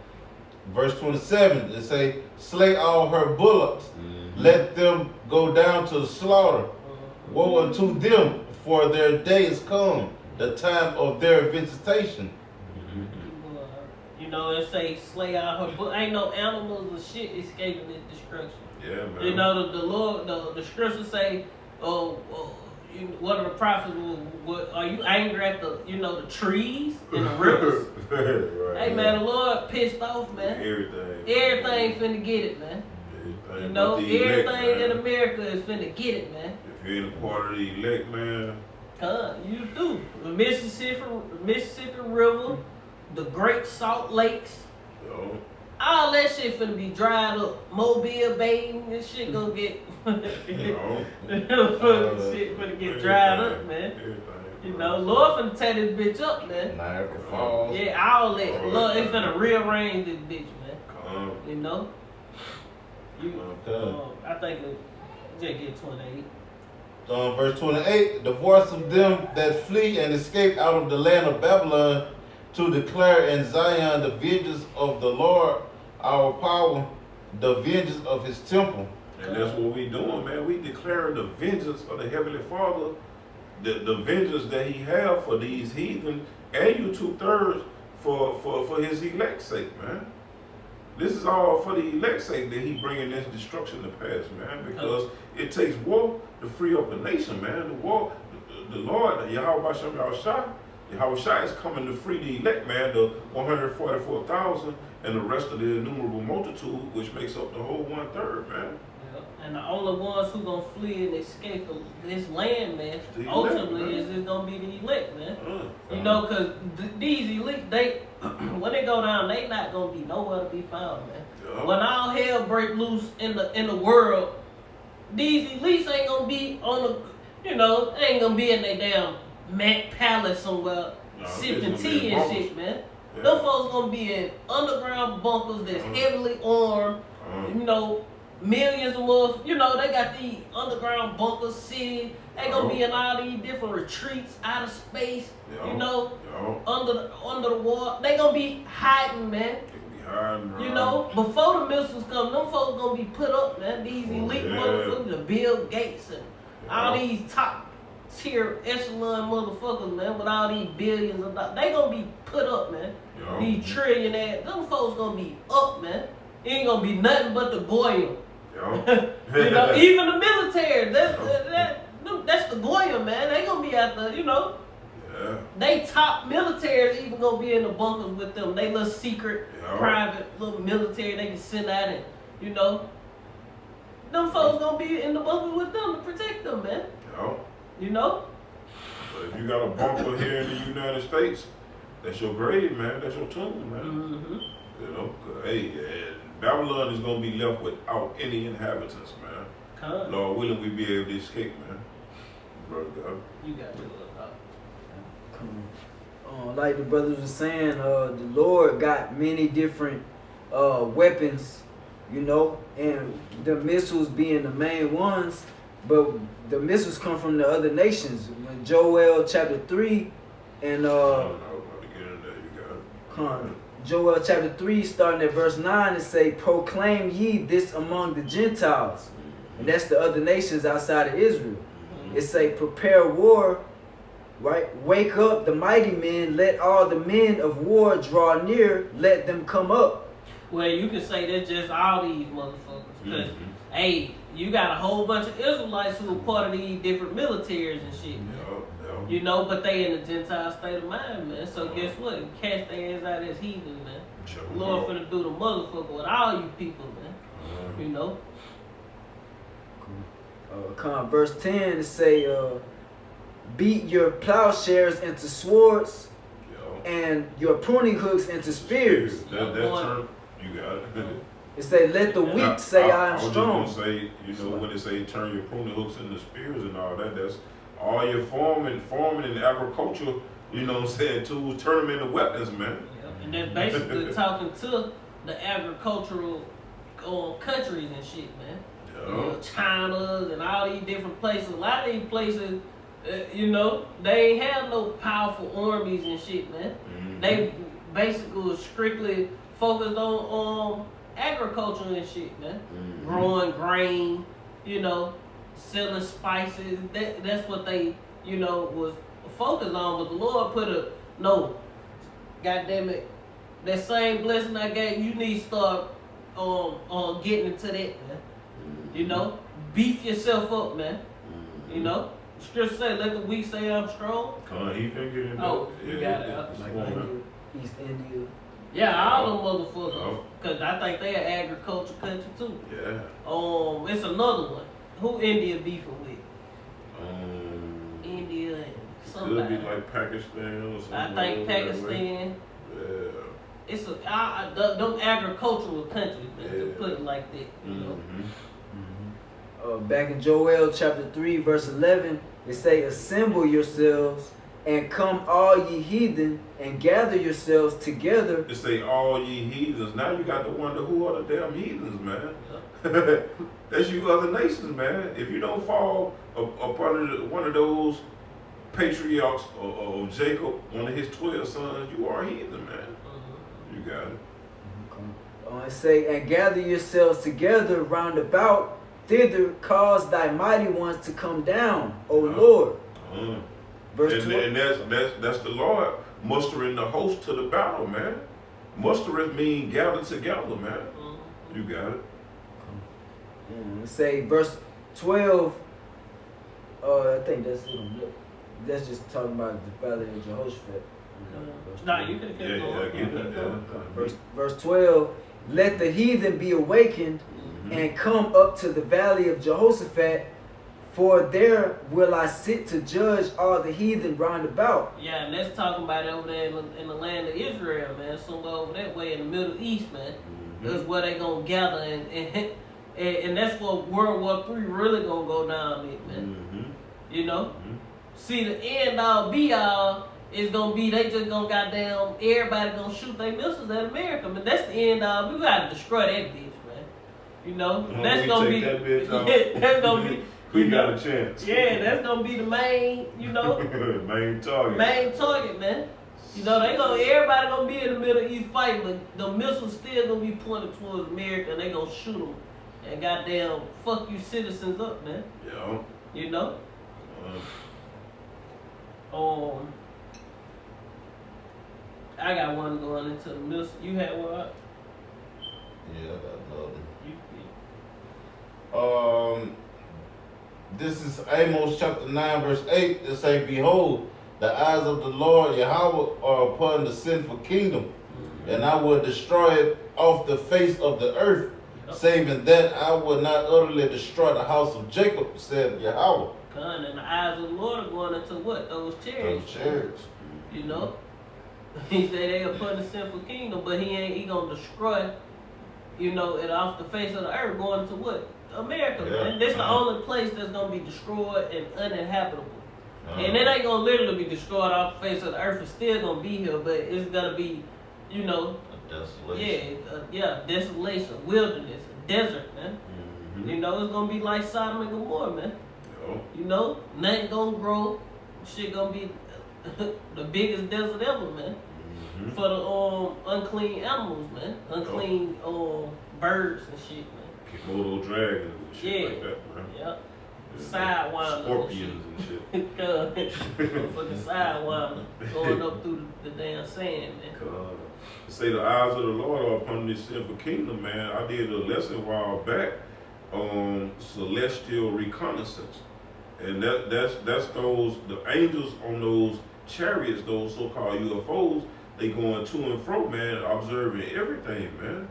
Verse 27, it say, slay all her bullocks. Let them go down to the slaughter. Woe unto them, for their day is come, the time of their visitation. You know, it say slay all her bullocks. Ain't no animals or shit escaping this destruction. Yeah, man. You know, the Lord, the scripture say, one of the prophets are you angry at the trees and the rivers? Right, hey man, the Lord pissed off, man. Everything finna get it, man. You know, everything in America is finna get it, man. If you ain't a part of the elect, man. You do. The Mississippi River, the Great Salt Lakes. All that shit finna be dried up. Mobile Bay, this shit gonna get shit finna get dried up, man. You know, Lord finna tear this bitch up, man. Niagara Falls. Yeah, all that. Lord, it finna rearrange this bitch, man. You know? I think it just get 28. Verse 28, the voice of them that flee and escape out of the land of Babylon to declare in Zion the vengeance of the Lord our power, the vengeance of his temple. And that's what we doing, man. We declaring the vengeance of the Heavenly Father, the vengeance that he have for these heathen, and you 2/3 for his elect's sake, man. This is all for the elect's sake that he bringing this destruction to pass, man, because it takes war to free up a nation, man. The war, the Lord, Yahweh Bashem Yahushua, Yahushua is coming to free the elect, man, the 144,000 and the rest of the innumerable multitude, which makes up the whole 1/3, man. And the only ones who gonna flee and escape this land, man, ultimately is gonna be the elect, man. You know, cause these elite, they when they go down, they not gonna be nowhere to be found, man. When all hell break loose in the world, these elites ain't gonna be on the, you know, they ain't gonna be in their damn Mac Palace somewhere sipping tea and shit, man. Yeah. Them folks gonna be in underground bunkers that's heavily armed, you know. Millions of more, you know, they got these underground bunkers, cities. They gonna be in all these different retreats, out of space, you know, under the water. They gonna be hiding, man. You know, before the missiles come, them folks gonna be put up, man. These elite motherfuckers, the Bill Gates and all these top tier echelon motherfuckers, man, with all these billions of dollars. They gonna be put up, man. These trillionaires, them folks gonna be up, man. It ain't gonna be nothing but the Goyim. You know, even the military, that's the Goyim, man. They gonna be out there, you know. Yeah. They top militaries even gonna be in the bunkers with them. They little secret, private little military they can send out and, you know. Them folks gonna be in the bunkers with them to protect them, man. You know? But if you got a bunker here in the United States, that's your grave, man. That's your tomb, man. You know, hey, Babylon is going to be left without any inhabitants, man. Lord willing, we be able to escape, man. Brother God. You got to like the brothers were saying, the Lord got many different weapons, you know, and the missiles being the main ones, but the missiles come from the other nations. When Joel chapter 3 and Joel chapter 3, starting at verse 9, it say, proclaim ye this among the Gentiles. And that's the other nations outside of Israel. It say, prepare war, right? Wake up the mighty men, let all the men of war draw near, let them come up. Well, you can say that's just all these motherfuckers. Because, hey, you got a whole bunch of Israelites who are part of these different militaries and shit, man. You know, but they in the Gentile state of mind, man. So guess what? Catch their ass out as heathen, man. Lord finna do the motherfucker with all you people, man. You know? Verse 10, it say, beat your plowshares into swords and your pruning hooks into spears. That term, you got it. It say, let the weak say I am strong. I was just gonna say, you know, when they say turn your pruning hooks into spears and all that, that's all your farming and agriculture, you know what I'm saying, tools, turn them into weapons, man. And that's basically talking to the agricultural countries and shit, man. You know, China's and all these different places. A lot of these places, you know, they ain't have no powerful armies and shit, man. They basically was strictly focused on agriculture and shit, man. Growing grain, you know, selling spices. That's what they, you know, was focused on. But the Lord put goddamn it, that same blessing I gave you need to start getting into that, man. You know, beef yourself up, man. You know, scripture say, let the weak say I'm strong. He finna get in there. Oh, you got it. Like East India. Yeah, all them motherfuckers. Cause I think they an agriculture country too. Yeah. It's another one. Who India beefing with? India and somebody. Could be like Pakistan or something. I think Pakistan. Yeah. It's them agricultural countries, to put it like that. You know? Back in Joel chapter 3 verse 11, it say, assemble yourselves and come all ye heathen and gather yourselves together. It say all ye heathens. Now you got to wonder who are the damn heathens, man. That's you other nations, man. If you don't fall a part of one of those patriarchs of Jacob, one of his 12 sons, you are a heathen, man. You got it. It say, and gather yourselves together round about, thither cause thy mighty ones to come down, O Lord. Verse 12. And that's the Lord mustering the host to the battle, man. Mustering means gather together, man. You got it. Say verse 12. I think that's it. that's just talking about the valley of Jehoshaphat. Nah, you could have kept going. I get that. Verse 12, let the heathen be awakened and come up to the valley of Jehoshaphat, for there will I sit to judge all the heathen round about. Yeah, and let's talk about it over there in the land of Israel, man. Somewhere over that way in the Middle East, man. That's where they gonna gather, and that's what World War III really gonna go down in, man. You know? See, the end all be all is gonna be they just gonna goddamn everybody gonna shoot their missiles at America. But that's the end all. We gotta destroy that bitch, man. You know? That's gonna be that bitch off. yeah, that's gonna be We got a chance. Yeah, that's gonna be the main, you know, main target. Main target, man. You know, everybody gonna be in the Middle East fight, but the missiles still gonna be pointed towards America, and they gonna shoot them and goddamn fuck you citizens up, man. Yeah. You know. I got one going into the missile. You had one? Yeah, I got another. This is Amos chapter 9, verse 8. It say, behold, the eyes of the Lord Yahweh are upon the sinful kingdom, and I will destroy it off the face of the earth, saving that I will not utterly destroy the house of Jacob, said Yahweh. And the eyes of the Lord are going into what? Those chariots. Those chariots. You know? He said they upon the sinful kingdom, but he gonna destroy, you know, it off the face of the earth, going to what? America, man. This the only place that's gonna be destroyed and uninhabitable. And it ain't gonna literally be destroyed off the face of the earth. It's still gonna be here, but it's gonna be, you know, a desolation. Desolation, wilderness, a desert, man. You know, it's gonna be like Sodom and Gomorrah, man. You know, nothing gonna grow. Shit gonna be the biggest desert ever, man. For the unclean animals, man. Unclean birds and shit, man. Komodo dragons and shit like that, man. Yep. Sidewinders. Scorpions and shit. Fucking sidewinder going up through the damn sand, man. Say the eyes of the Lord are upon this sinful kingdom, man. I did a lesson a while back on celestial reconnaissance. And that's those, the angels on those chariots, those so-called UFOs, they going to and fro, man, observing everything, man.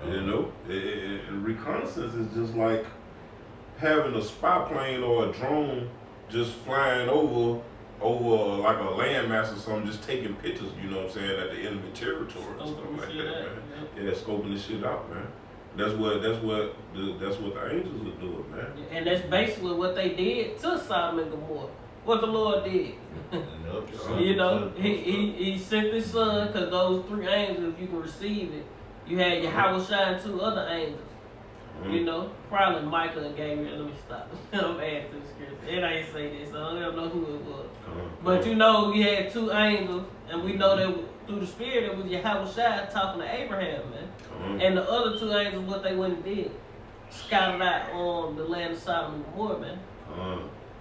You know, and reconnaissance is just like having a spy plane or a drone just flying over like a landmass or something, just taking pictures, you know what I'm saying, at the enemy territory and stuff like that, man. Yeah, scoping this shit out, man. That's what the angels are doing, man. And that's basically what they did to Sodom and Gomorrah. What the Lord did. You know, he sent his son, because those three angels, if you can receive it, you had Yahweh and two other angels. You know, probably Michael and Gabriel. Let me stop. I'm adding to the scripture. It ain't say this, so I don't know who it was. But you know, you had two angels, and we know that through the spirit it was Yahweh talking to Abraham, man. And the other two angels, what they went and did, scouted out on the land of Sodom and Gomorrah, man.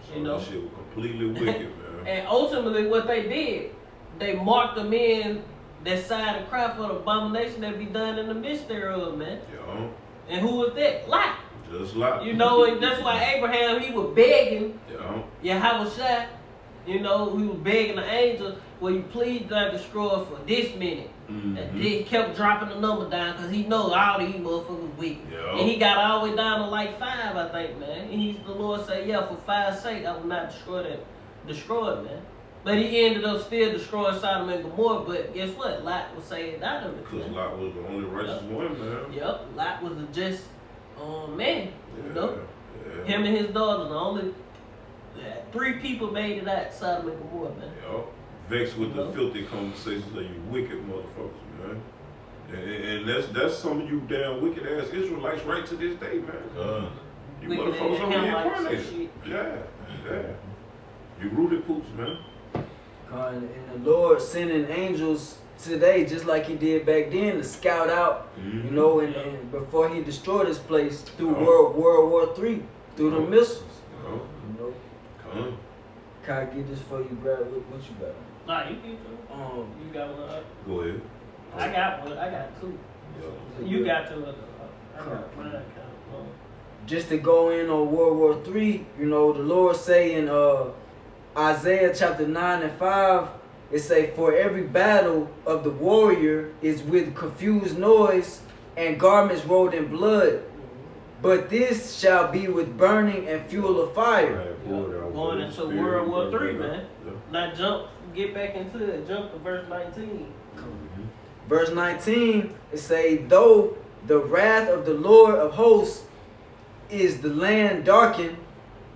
So you know, that shit was completely wicked, man. And ultimately, what they did, they marked them in that side of cry for the abomination that be done in the midst thereof, man. Yeah. And who was that? Lot. Just Lot. You know, and that's why Abraham, he was begging Yahweh, you know, he was begging the angel, will you please not destroy for this minute? And he kept dropping the number down because he knows all these motherfuckers weak. And he got all the way down to like 5, I think, man. And the Lord said, yeah, for 5's sake, I will not destroy it, man. But he ended up still destroying Sodom and Gomorrah, but guess what? Lot was saved out of it. Because Lot was the only righteous one, man. Yep, Lot was a just man, you know? Him and his daughter, the only 3 people made it out Sodom and Gomorrah, man. Yep. Vexed with the filthy conversations of you wicked motherfuckers, man. And that's some of you damn wicked ass Israelites right to this day, man. You wicked motherfuckers are reincarnated. Yeah. You rooted poops, man. And the Lord sending angels today, just like he did back then, to scout out, you know, and before he destroyed this place through World War III, through the missiles. You know. Can I get this for you, Brad? What you got? Nah, you can too. You got one? Go ahead. I got one. I got 2. You got 2. I got mine. Just to go in on World War III, you know, the Lord saying, Isaiah chapter 9 and 5, it say, for every battle of the warrior is with confused noise and garments rolled in blood. But this shall be with burning and fuel of fire. Going into World War III, man. Now get back into it. Jump to verse 19. Verse 19, it say, though the wrath of the Lord of hosts is the land darkened,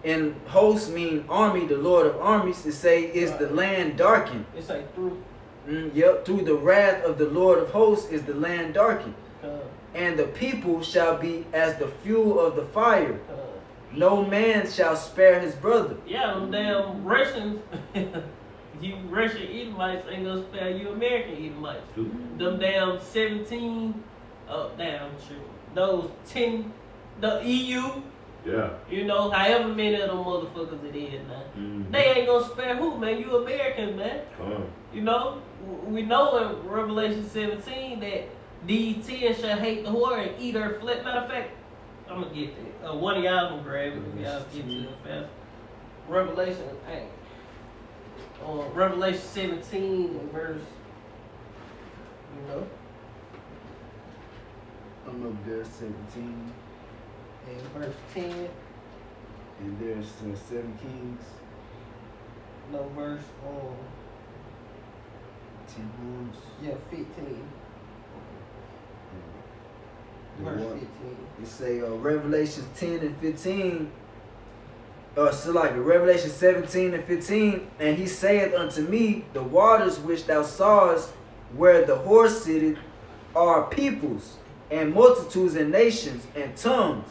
and hosts mean army, the Lord of armies, it say is the land darkened. It's like through. Yep, through the wrath of the Lord of hosts is the land darkened. And the people shall be as the fuel of the fire. No man shall spare his brother. Yeah, them damn Russians, you Russian Edomites ain't gonna spare you American Edomites. Them damn 17, those 10, the EU, yeah, you know, however many of them motherfuckers it is now. They ain't gonna spare who, man? You Americans, man. You know, we know in Revelation 17 that these 10 shall hate the whore and eat her flesh. Matter of fact, I'm gonna get that. One of y'all gonna grab it. Y'all get to it fast. Revelation, hey. Revelation 17 and verse, you know. I'm up there, 17. And verse 10. And there's 7 kings. No, verse 10 horns. yeah, 15. Verse 15. It say Revelation 10 and 15. So like Revelation 17 and 15. And he saith unto me, the waters which thou sawest where the horse sitteth are peoples and multitudes and nations and tongues.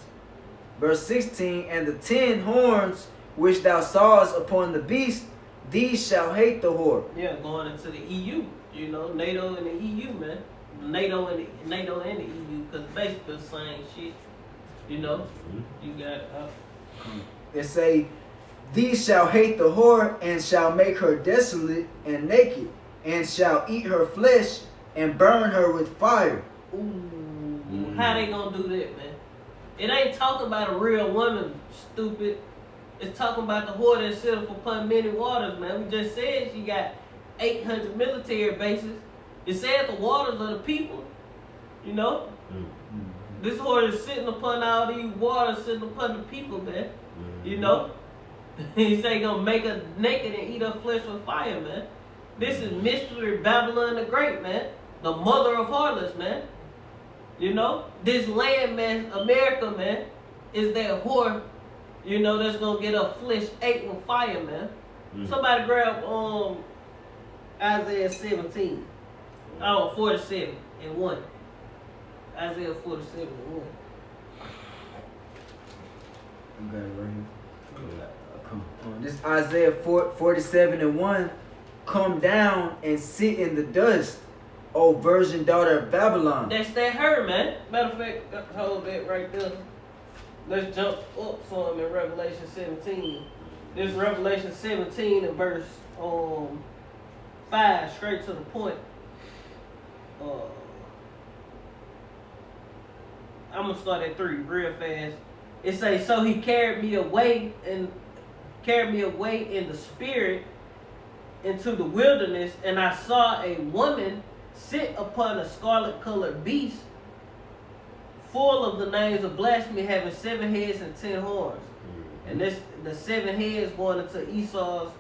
Verse 16. And the 10 horns which thou sawest upon the beast, these shall hate the whore. Yeah, going into the EU. You know, NATO and the EU, man. NATO and the EU, because basically the same shit. You know, you got. It say, these shall hate the whore and shall make her desolate and naked, and shall eat her flesh and burn her with fire. Ooh, how they gonna do that, man? It ain't talking about a real woman, stupid. It's talking about the whore that sit up upon many waters, man. We just said she got 800 military bases. It said the waters are the people, you know? This whore is sitting upon all these waters, sitting upon the people, man. You know? He say gonna make her naked and eat her flesh with fire, man. This is mystery Babylon the Great, man. The mother of harlots, man. You know? This land, man, America, man, is that whore, you know, that's gonna get her flesh ate with fire, man. Somebody grab Isaiah 17. 47 and 1. Isaiah 47 and 1. I got it right here. Come on. This Isaiah 47 and 1. Come down and sit in the dust, O virgin daughter of Babylon. That's that her, man. Matter of fact, hold that right there. Let's jump up some in Revelation 17. This Revelation 17 and verse 5, straight to the point. I'm gonna start at 3 real fast. It says, so he carried me away in the spirit into the wilderness, and I saw a woman sit upon a scarlet colored beast, full of the names of blasphemy, having 7 heads and 10 horns. And this the 7 heads going into Esau's,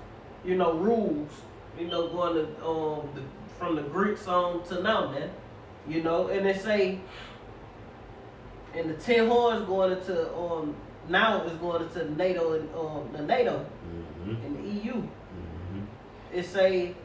you know, rules, you know, going to from the Greeks on to now, man. You know, and they say, and the 10 horns going into now is going into NATO and the NATO and the EU. It say,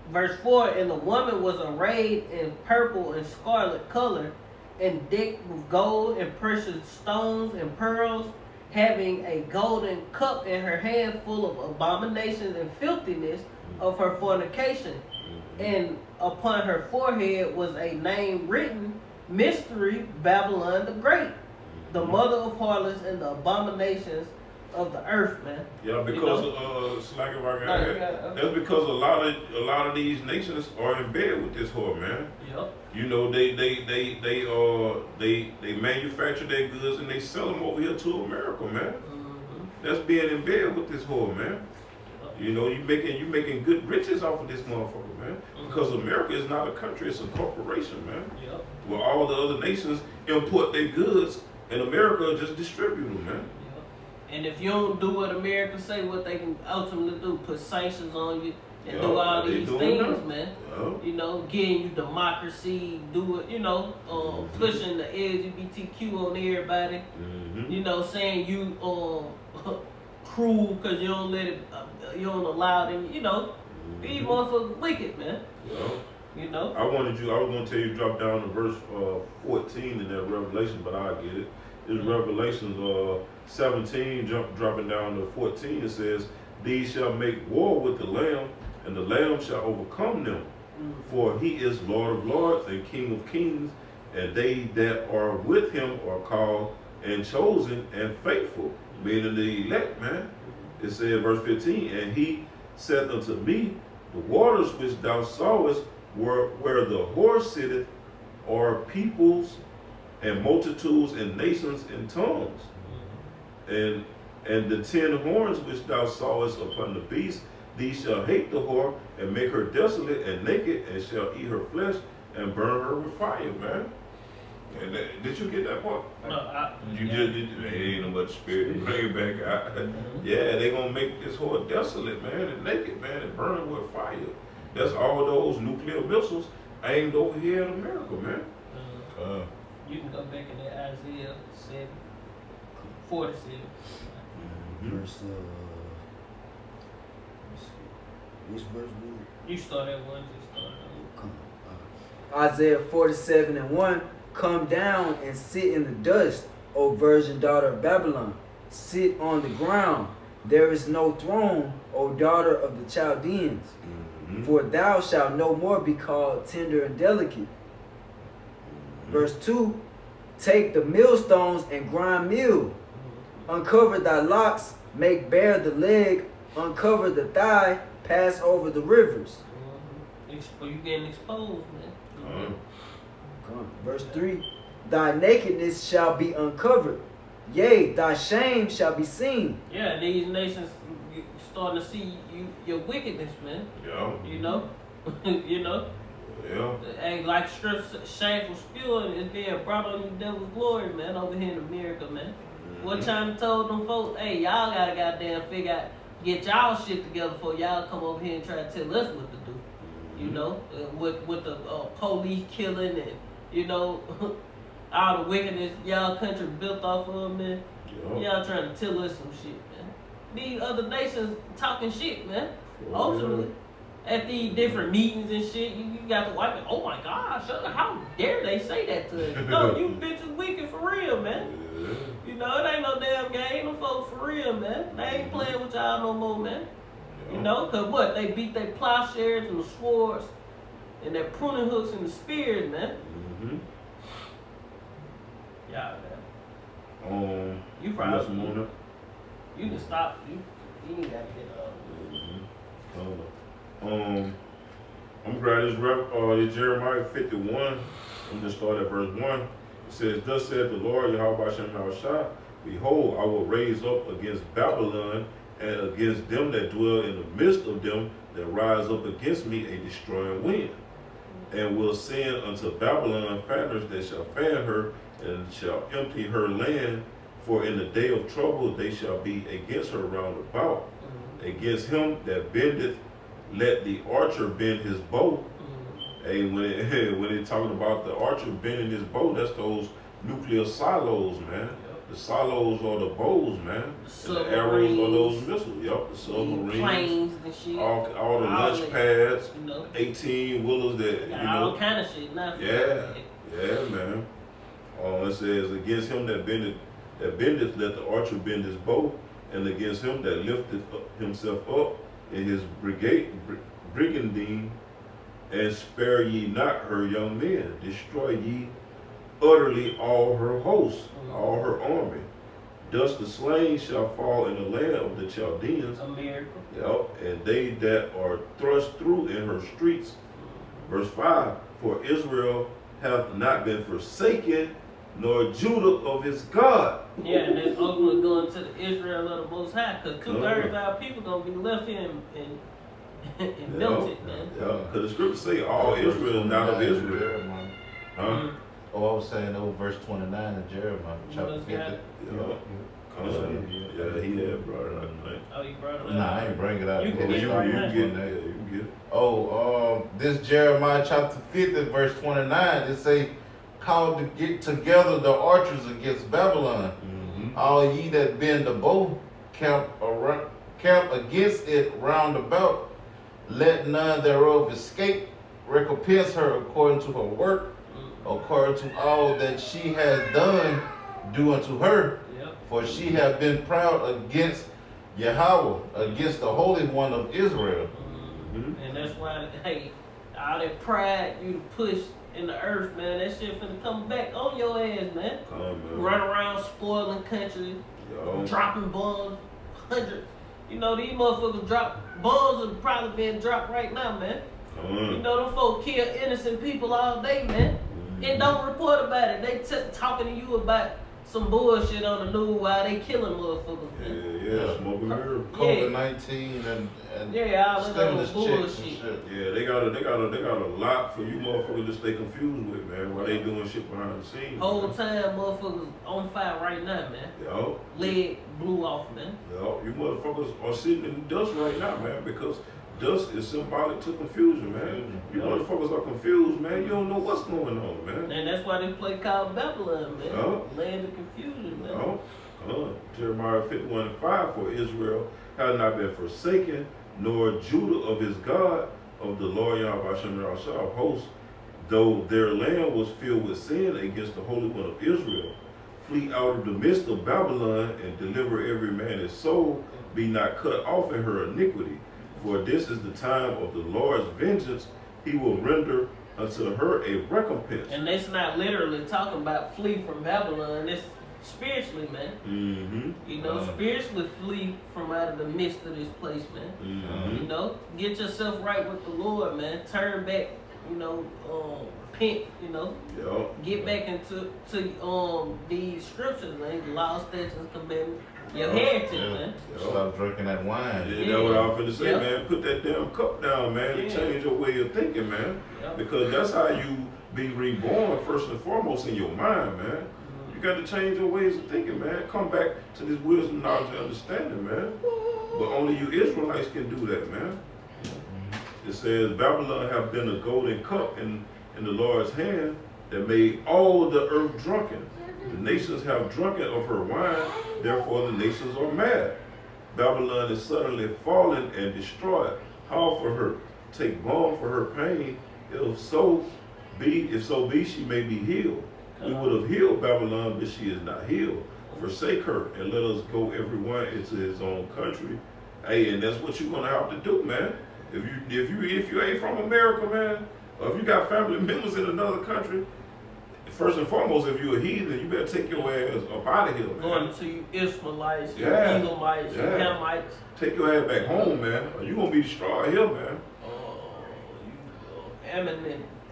verse 4, and the woman was arrayed in purple and scarlet color, and decked with gold and precious stones and pearls, having a golden cup in her hand full of abominations and filthiness of her fornication. And upon her forehead was a name written, Mystery Babylon the Great, the mother of harlots and the abominations of the earth, man. Yeah, because Slack, if I can add, that's because a lot of these nations are in bed with this whore, man. Yep. You know, they manufacture their goods and they sell them over here to America, man. that's being in bed with this whore, man. You know, you making good riches off of this motherfucker, man. Because America is not a country, it's a corporation, man. Yep. Where all the other nations import their goods and America just distribute them, man. Yep. And if you don't do what America say, what they can ultimately do, put sanctions on you and do all these things, man. Yep. You know, getting you democracy, do it, you know, pushing the LGBTQ on everybody. You know, saying you cruel because you don't let it, you don't allow them, you know. These motherfuckers wicked, man. Yep. You know? I was going to tell you drop down to verse 14 in that Revelation, but I'll get it. It's Revelations 17, dropping down to 14. It says, these shall make war with the Lamb, and the Lamb shall overcome them. For he is Lord of lords and King of kings, and they that are with him are called and chosen and faithful, meaning the elect, man. It said, verse 15, and he said unto me, the waters which thou sawest where the horse sitteth are peoples and multitudes and nations and tongues. And the 10 horns which thou sawest upon the beast, these shall hate the whore and make her desolate and naked, and shall eat her flesh and burn her with fire, man. And did you get that part? No, You just did. Ain't no much spirit. Bring it back out. Yeah, they gonna make this whore desolate, man, and naked, man, and burn her with fire. That's all those nuclear missiles aimed over here in America, man. You can go back in that Isaiah 47. Verse, which verse was it? You start at one, Isaiah 47:1. Come down and sit in the dust, O virgin daughter of Babylon. Sit on the ground. There is no throne, O daughter of the Chaldeans. For thou shalt no more be called tender and delicate. Verse 2. Take the millstones and grind meal. Uncover thy locks, make bare the leg, uncover the thigh, pass over the rivers. You getting exposed, man. Verse 3. Thy nakedness shall be uncovered, yea, thy shame shall be seen. Yeah, these nations starting to see your wickedness, man. Yeah. You know? You know? Yeah. And like shameful spewing is being brought on the devil's glory, man, over here in America, man. What China told them folks, hey, y'all gotta goddamn figure out, get y'all shit together before y'all come over here and try to tell us what to do. You know? With the police killing and, you know, all the wickedness y'all country built off of, man. Y'all trying to tell us some shit, man. These other nations talking shit, man. Ultimately. At these different meetings and shit, you got to wipe it. Oh my gosh, how dare they say that to us? No, you bitches wicked for real, man. You know, it ain't no damn game. No folks for real, man. They ain't playing with y'all no more, man. You know, because what? They beat their plowshares and the swords and their pruning hooks and the spears, man. Yeah, man. You probably you can stop. You ain't got to get I'm glad this Jeremiah 51. I'm gonna start at verse 1. It says, thus saith the Lord Yahweh Shem Shah, behold, I will raise up against Babylon and against them that dwell in the midst of them that rise up against me a destroying wind, and will send unto Babylon fanners that shall fan her and shall empty her land. For in the day of trouble they shall be against her round about. Against him that bendeth, let the archer bend his bow. Hey, when it talking about the archer bending his bow, that's those nuclear silos, man. The silos are the bows, man. And the arrows are those missiles. Yup, the submarines. Planes and shit. All the launch pads, 18-wheelers that, you know. All kind of shit. Yeah, man. It says, against him that bendeth, let the archer bend his bow, and against him that lifteth himself up in his brigandine, and spare ye not her young men. Destroy ye utterly all her hosts, all her army. Thus the slain shall fall in the land of the Chaldeans. America. Yep, and they that are thrust through in her streets. Verse 5, for Israel hath not been forsaken, nor Judah of his God. Yeah, and it's ultimately going to the Israel of the Most High, because 2/3 of our people gonna be left here and melted, man. Yeah, because the scriptures say all Israel is not of Israel. Huh? Oh, I was saying over verse 29 in Jeremiah, chapter 50. Yeah, he had brought it out tonight. Oh, you brought it up? Nah, I ain't bring it out. You can get it right now. You can get it. Oh, this Jeremiah chapter 50, verse 29, it say, called to get together the archers against Babylon. All ye that bend the bow, camp against it round about. Let none thereof escape. Recompense her according to her work, according to all that she has done, do unto her. For she hath been proud against Yahweh, against the Holy One of Israel. And that's why, hey, all that pride you push in the earth, man, that shit finna come back on your ass, man. Run around spoiling country, dropping bombs, hundreds. You know, these motherfuckers drop bombs are probably being dropped right now, man. You know, them folks kill innocent people all day, man. And don't report about it. They talking to you about some bullshit on the news while they killing motherfuckers, man. Yeah, smoking mirror. COVID-19 and all that stimulus other checks bullshit. and shit. Yeah, they got a lot for you motherfuckers to stay confused with, man. While they doing shit behind the scenes. Whole time, motherfuckers on fire right now, man. Yo. Leg blew off, man. Yo, you motherfuckers are sitting in the dust right now, man, because dust is symbolic to confusion, man. You motherfuckers are confused, man. You don't know what's going on, man. And that's why they play called Babylon, man. Land of confusion, man. Jeremiah 51:5, for Israel had not been forsaken, nor Judah of his God, of the Lord Yahweh Hashem of hosts, though their land was filled with sin against the Holy One of Israel. Flee out of the midst of Babylon and deliver every man his soul, be not cut off in her iniquity. For this is the time of the Lord's vengeance. He will render unto her a recompense. And that's not literally talking about flee from Babylon. It's spiritually, man. You know, spiritually flee from out of the midst of this place, man. You know, get yourself right with the Lord, man. Turn back, you know, repent, you know. Get back into these scriptures, man. The law, statutes, commandments. Your heritage, man. Stop drinking that wine. Yeah, that's what I was finna say, man. Put that damn cup down, man, and change your way of thinking, man. Because that's how you be reborn, first and foremost, in your mind, man. You got to change your ways of thinking, man. Come back to this wisdom, knowledge, and understanding, man. But only you Israelites can do that, man. It says, Babylon have been a golden cup in the Lord's hand that made all the earth drunken. The nations have drunken of her wine, therefore the nations are mad. Babylon is suddenly fallen and destroyed. How for her? Take balm for her pain. If so be she may be healed. We would have healed Babylon, but she is not healed. Forsake her and let us go everyone into his own country. Hey, and that's what you're gonna have to do, man. If you ain't from America, man, or if you got family members in another country, first and foremost, if you're a heathen, you better take your ass up out of here, man. Going to you Ishmaelites, you Edomites, you Hamites. Take your ass back home, man, or you gonna be destroyed here, man.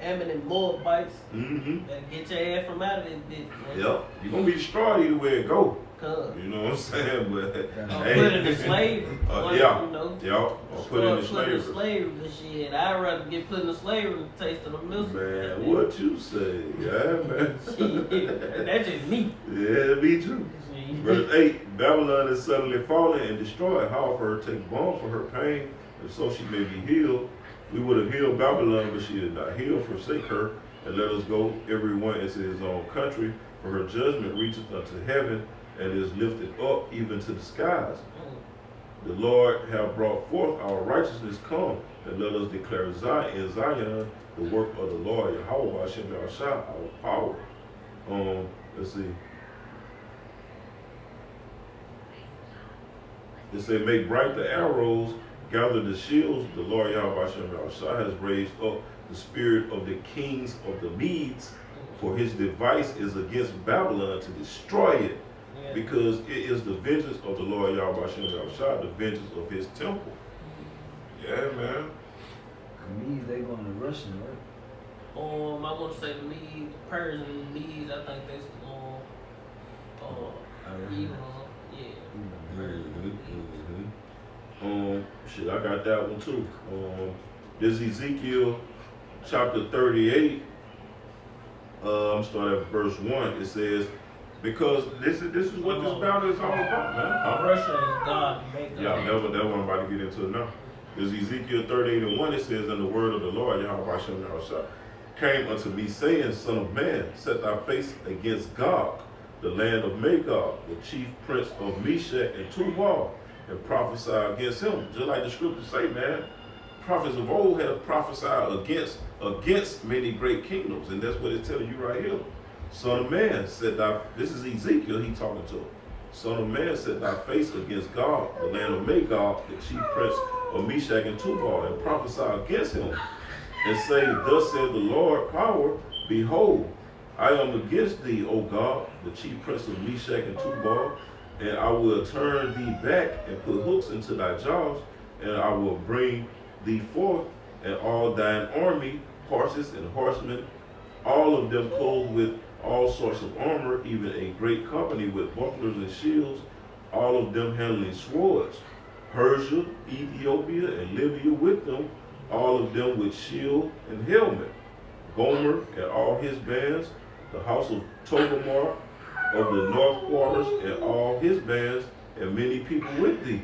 Ammon Moabites. Better get your ass from out of this bitch, man. Yep, you're gonna be destroyed either way it go. You know what I'm saying? But put in the slavery. You know. Or put in the slavery. And shit. I'd rather get put in the slavery than taste of the milk. Man, what you say? Yeah, man. That's just me. Yeah, me too. Verse 8, Babylon is suddenly fallen and destroyed. However, take balm for her pain, and so she may be healed. We would have healed Babylon, but she is not healed. Forsake her, and let us go everyone into his own country. For her judgment reacheth unto heaven, and is lifted up even to the skies. The Lord have brought forth our righteousness come, and let us declare in Zion the work of the Lord, Yahweh Hashem our power. Let's see. It say, make bright the arrows, gather the shields. The Lord Yahweh Hashem has raised up the spirit of the kings of the Medes, for his device is against Babylon to destroy it. Because it is the vengeance of the Lord Yahweh Hashem the vengeance of his temple. Yeah, man. Means they going to Russian, right? I want to say the Medes, the Persians, the Medes. I think that's Iran. Yeah. Shit, I got that one too. This Ezekiel chapter 38. I'm starting at verse 1. It says, because this is what this battle is all about, man. Russia is God. Yeah, that's what I'm about to get into now. This Ezekiel 38 and 1, it says, and the word of the Lord, Yahweh Hashem Yahushua, came unto me, saying, Son of man, set thy face against Gog, the land of Magog, the chief prince of Meshach and Tubal, and prophesy against him. Just like the scriptures say, man, prophets of old have prophesied against many great kingdoms, and that's what it's telling you right here. Son of man, set thy, this is Ezekiel he talking to. Son of man, set thy face against Gog, the land of Magog, the chief prince of Meshach and Tubal, and prophesy against him, and say, Thus said the Lord power, behold, I am against thee, O God, the chief prince of Meshach and Tubal, and I will turn thee back and put hooks into thy jaws, and I will bring thee forth, and all thine army, horses and horsemen, all of them clothed with all sorts of armor, even a great company with bucklers and shields, all of them handling swords. Persia, Ethiopia, and Libya with them, all of them with shield and helmet. Gomer and all his bands, the house of Togomar of the north quarters and all his bands, and many people with thee.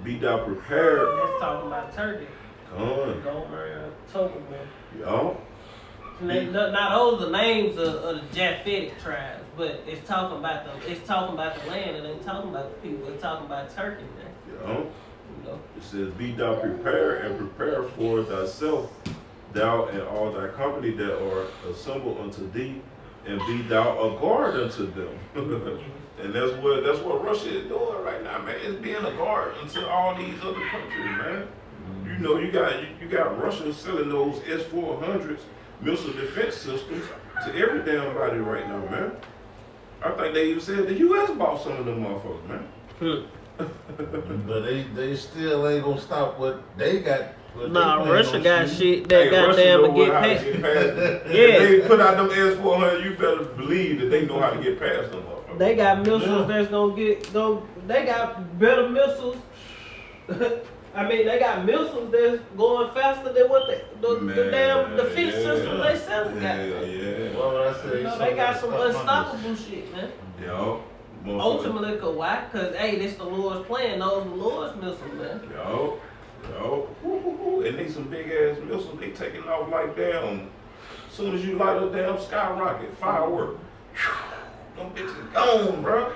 Be thou prepared. That's talking about Turkey. Gomer and Togomar. Yeah. Not those the names of the Japhetic tribes, but it's talking about the land. It ain't talking about the people. It's talking about Turkey, man. Yeah. You know? It says, Be thou prepared, and prepare for thyself, thou and all thy company that are assembled unto thee, and be thou a guard unto them. And that's what Russia is doing right now, man. It's being a guard unto all these other countries, man. You know, you got Russia selling those S-400s, missile defense systems, to every damn body right now, man. I think they even said the U.S. bought some of them motherfuckers, man. But they still ain't gonna stop what they got. Nah, Russia got shit that goddamn get past. Yeah. If they put out them S-400, you better believe that they know how to get past them motherfuckers. They got missiles that's gonna they got better missiles. I mean, they got missiles that's going faster than what the damn defense system they sell got. Yeah. What would I say? You know, they got some unstoppable shit, man. Yo. Ultimately, why? Because, hey, this the Lord's plan. Those the Lord's missiles, man. Yo. And they some big ass missiles. They taking off like damn. As soon as you light a damn skyrocket, firework. Them bitches gone, bro.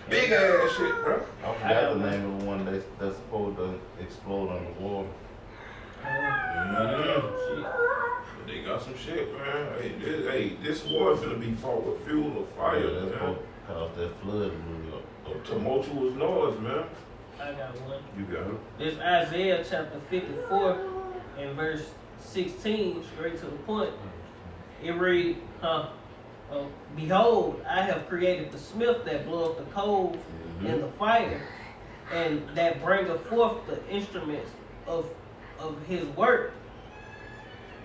Big ass shit, bro. I forgot the name of the one that's supposed to explode on the water. But they got some shit, man. Hey, this war finna be fought with fuel or fire. Yeah, that's supposed to cut off that flood in New York. A tumultuous noise, man. I got one. You got it. It's Isaiah chapter 54 and verse 16, straight to the point. It reads, Behold, I have created the smith that bloweth the coals and the fire, and that bringeth forth the instruments of his work.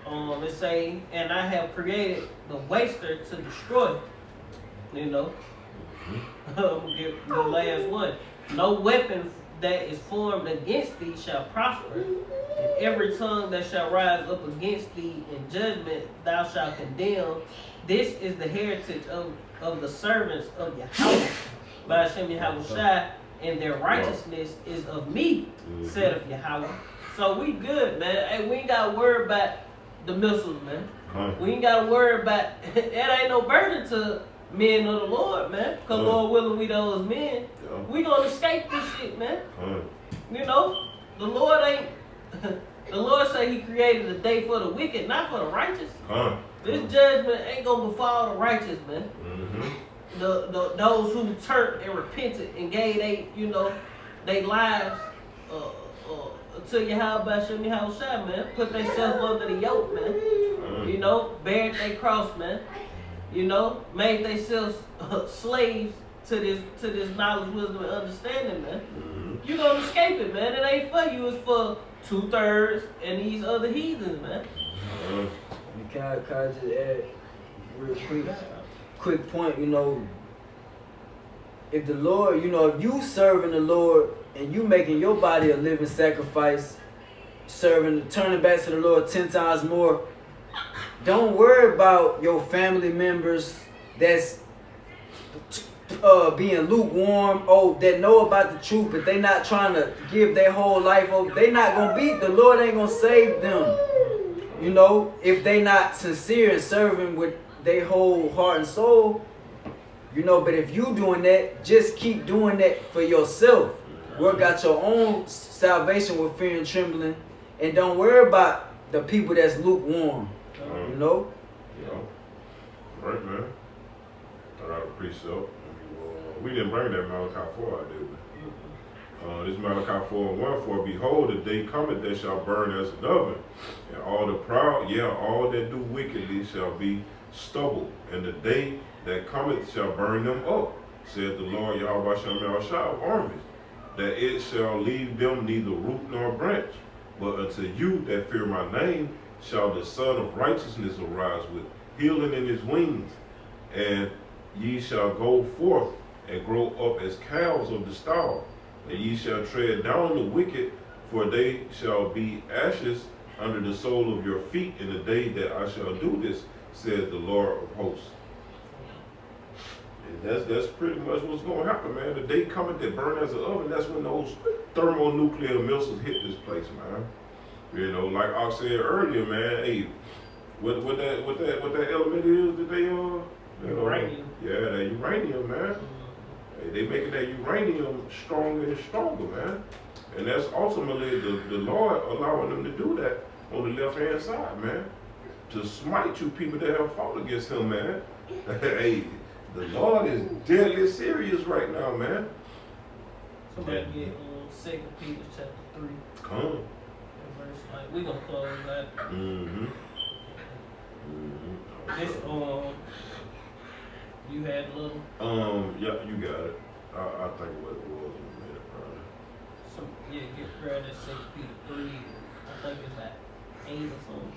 It say, and I have created the waster to destroy. You know, get the last one. No weapon that is formed against thee shall prosper, and every tongue that shall rise up against thee in judgment thou shalt condemn. This is the heritage of the servants of Yahweh, by Hashem Yahushua, and their righteousness is of me, said of Yahweh. So we good, man. Hey, we ain't got to worry about the missiles, man. We ain't got to worry about, it ain't no burden to men of the Lord, man. Because Lord willing, we those men. We gonna escape this shit, man. You know, the Lord ain't, the Lord say he created a day for the wicked, not for the righteous. This judgment ain't gonna befall the righteous, man. Those who turned and repented and gave they lives to Yahweh Shem Yahushua, man. Put themselves under the yoke, man. You know, bared their cross, man. You know, made themselves slaves to this knowledge, wisdom, and understanding, man. You gonna escape it, man. It ain't for you. It's for 2/3 and these other heathens, man. Can I just add real quick point? If the Lord, if you serving the Lord and you making your body a living sacrifice, turning back to the Lord 10 times more, don't worry about your family members that's being lukewarm, that know about the truth, but they not trying to give their whole life over. They not gonna the Lord ain't gonna save them. If they not sincere and serving with their whole heart and soul. But if you doing that, just keep doing that for yourself. Work out your own salvation with fear and trembling, and don't worry about the people that's lukewarm. Right, man. Thought I'd precept. We didn't bring that Malachi 4 out, did we? This Malachi 4:1, for behold, the day cometh that shall burn as an oven, and all the proud, all that do wickedly shall be stubble, and the day that cometh shall burn them up, said the Lord Yahweh Shah of armies, that it shall leave them neither root nor branch. But unto you that fear my name shall the Son of Righteousness arise with healing in his wings, and ye shall go forth and grow up as calves of the stall, and ye shall tread down the wicked, for they shall be ashes under the sole of your feet in the day that I shall do this, said the Lord of hosts. And that's pretty much what's going to happen, man. The day coming that burn as an oven, that's when those thermonuclear missiles hit this place, man. Like I said earlier, man, hey, what that element is that they Uranium. Yeah, that uranium, man. Hey, they making that uranium stronger and stronger, man. And that's ultimately the Lord allowing them to do that on the left hand side, man. To smite you people that have fought against him, man. Hey, the Lord is deadly serious right now, man. Somebody get 2 Peter chapter 3. Come. Verse, we gonna close that. This you had a little. Yeah, you got it. I'll think what it was in a minute, probably. Get prayer at 6 Peter 3. I think it's like 8 or something.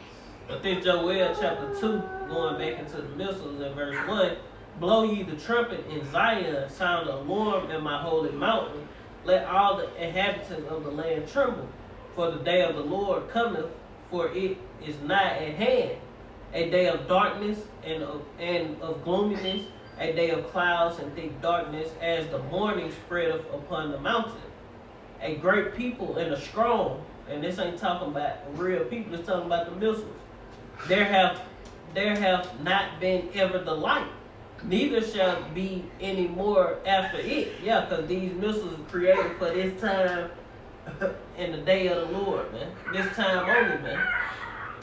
But then Joel chapter 2, going back into the missiles in verse 1, blow ye the trumpet in Zion, sound the alarm in my holy mountain. Let all the inhabitants of the land tremble, for the day of the Lord cometh, for it is nigh at hand. A day of darkness and of gloominess, a day of clouds and thick darkness, as the morning spreadeth upon the mountain. A great people and a strong, and this ain't talking about real people, it's talking about the missiles. There have not been ever the light, neither shall be any more after it. Yeah, because these missiles are created for this time in the day of the Lord, man. This time only, man.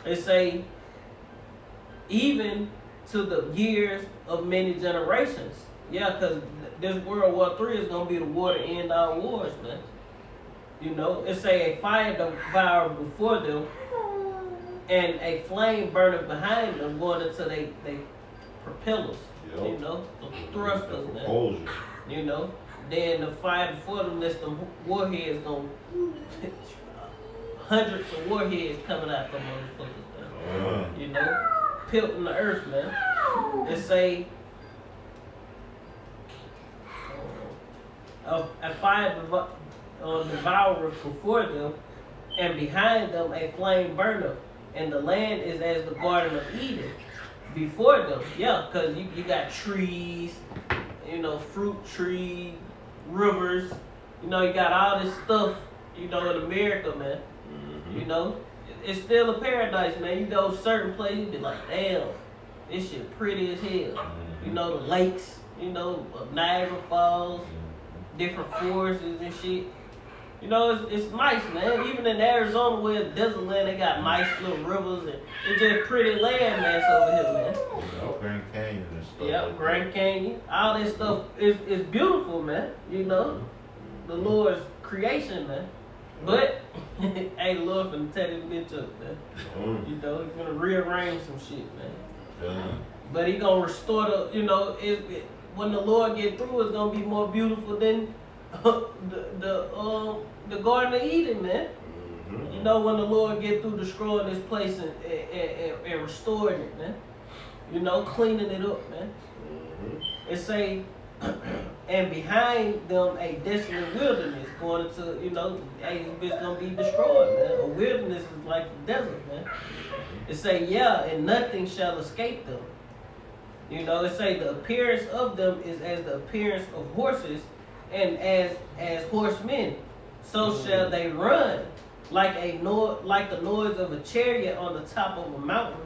They say, even to the years of many generations. Yeah, because this World War III is going to be the war to end all wars, man. It say a fire devour before them, and a flame burneth behind them, going into they propellers, the thrusters, man. Then the fire before them, that's the warheads going hundreds of warheads coming out from motherfuckers, man. Pelting the earth, man. It say a fire devoureth before them, and behind them a flame burneth, and the land is as the Garden of Eden before them. Yeah, because you got trees, fruit trees, rivers, you got all this stuff, in America, man. It's still a paradise, man. You go certain places, you be like, damn, this shit pretty as hell. The lakes, Niagara Falls, different forests and shit. It's nice, man. Even in Arizona, where it's desert land, they got nice little rivers, and it's just pretty land, man, over here, man. Grand Canyon and stuff. Yep, Grand Canyon. All this stuff is beautiful, man. The Lord's creation, man. But ain't the Lord finna tear this bitch up, man. He's gonna rearrange some shit, man. But he gonna restore when the Lord get through, it's gonna be more beautiful than the Garden of Eden, man. You know, when the Lord get through destroying this place and restoring it, man. You know, cleaning it up, man. It say, and behind them a desolate wilderness going to, you know, hey, this bitch gonna be destroyed, man. A wilderness is like the desert, man. It say, yeah, and nothing shall escape them. You know, it say the appearance of them is as the appearance of horses, and as horsemen, so shall they run. Like the noise of a chariot on the top of a mountain,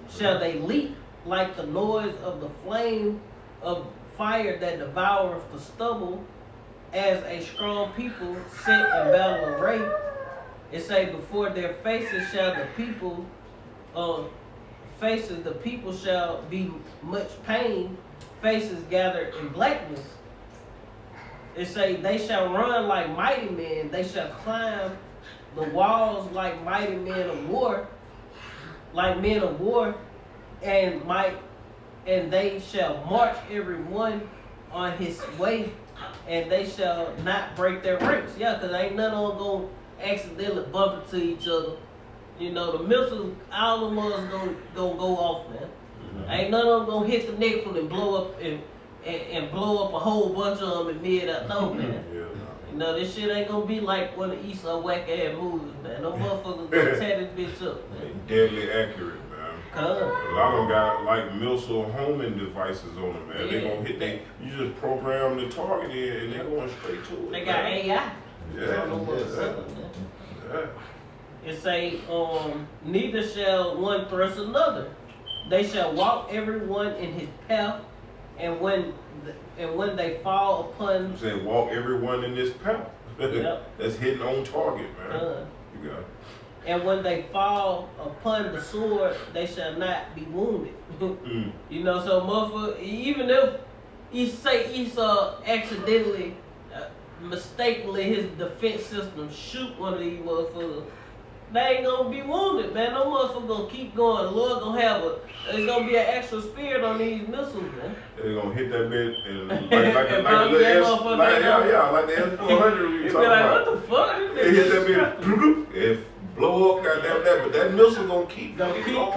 shall they leap. Like the noise of the flame of fire that devoureth the stubble, as a strong people set in battle array. It say before their faces shall the people shall be much pain, faces gathered in blackness. It say they shall run like mighty men, they shall climb the walls like mighty men of war, and they shall march every one on his way, and they shall not break their ranks. Yeah, because ain't none of them going to accidentally bump into each other. You know, the missiles, all of them is going to go off, man. Ain't none of them going to hit the next one and blow up and blow up a whole bunch of them in mid out. No, man. You know, this shit ain't going to be like one of the Esau whack-ass movies, man. No motherfuckers going to tear this bitch up, man. Deadly accurate. A lot of them got like missile homing devices on them, man. They gonna hit you just program the target in and they're going straight to it. They got AI. Yeah. It say, neither shall one thrust another. They shall walk every one in his path, and when they fall upon. You say walk everyone in this path. Yep. That's hitting on target, man. You got it. And when they fall upon the sword, they shall not be wounded. You know, so motherfucker, even if Esau accidentally, mistakenly, his defense system shoot one of these motherfuckers, they ain't gonna be wounded, man. No motherfucker gonna keep going. The Lord gonna have there's gonna be an extra spirit on these missiles, man. They're gonna hit that bit and like the S-400 we talking about. Like, what the fuck? They hit that bit, if blow up, goddamn that, but that missile gonna keep coming, bro.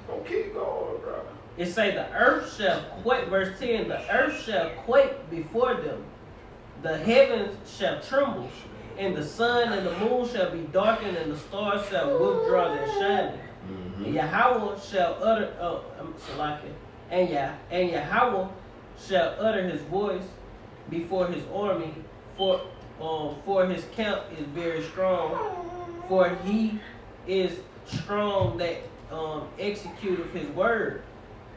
Gonna keep going, bro. It say the earth shall quake, verse 10, the earth shall quake before them, the heavens shall tremble, and the sun and the moon shall be darkened, and the stars shall withdraw their shining. And Yahweh shall utter, and Yahweh shall utter his voice before his army, for his camp is very strong, for he is strong that executeth his word.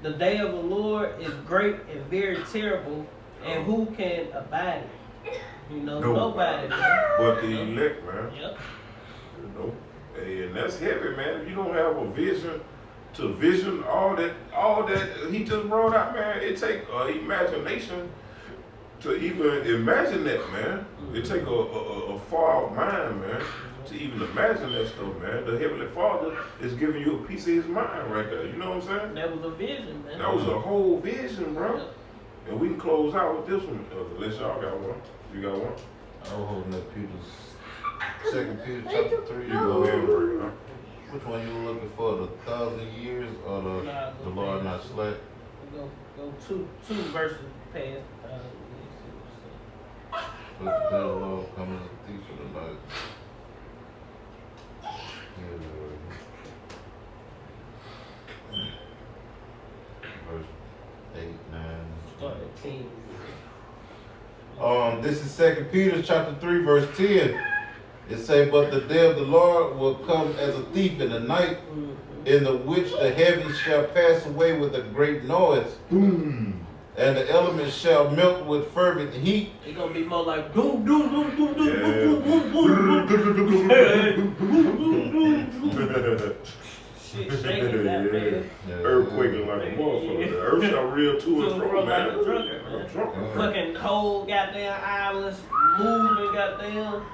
The day of the Lord is great and very terrible, and who can abide it? You know, nobody. But the elect, man. Yep. You know, and that's heavy, man. If you don't have a vision to vision all that he just brought out, man, it take imagination to even imagine that, man. It take a far mind, man, to even imagine that stuff, man. The Heavenly Father is giving you a piece of his mind right there. You know what I'm saying? That was a vision, man. That was a whole vision, bro. Yep. And we can close out with this one, unless y'all got one. You got one? I was holding up Peter's 2 Peter chapter 3. You go ahead and bring it up. Which one you looking for? The 1,000 years or the Lord not slack? Go two verses past 1,000 years. But the Lord coming as a thief for the night. Verse 8, 9. Start at 10. This is 2 Peter chapter 3, verse 10. It say, but the day of the Lord will come as a thief in the night, in the which the heavens shall pass away with a great noise, and the elements shall melt with fervent heat. It's gonna be more like doom doom doom doom doom doom doom doom. Shit shaking that man. Earthquaking like a motherfucker. The earth shall reel to and fro, man. Like a drunkard, man. Fucking whole goddamn islands moving, goddamn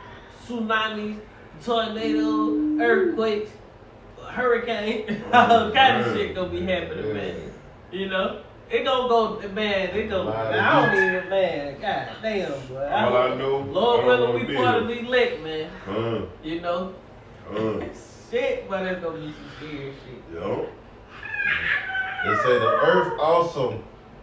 tsunamis, tornadoes, earthquakes, hurricanes, all kind of shit gonna be happening, man. You know? It gonna go, man. It gonna. I don't even, man. God damn, boy. All I know, Lord willing, we be part of the elect, man. You know. Shit, but it's gonna be some serious shit. Yo. They say the earth also,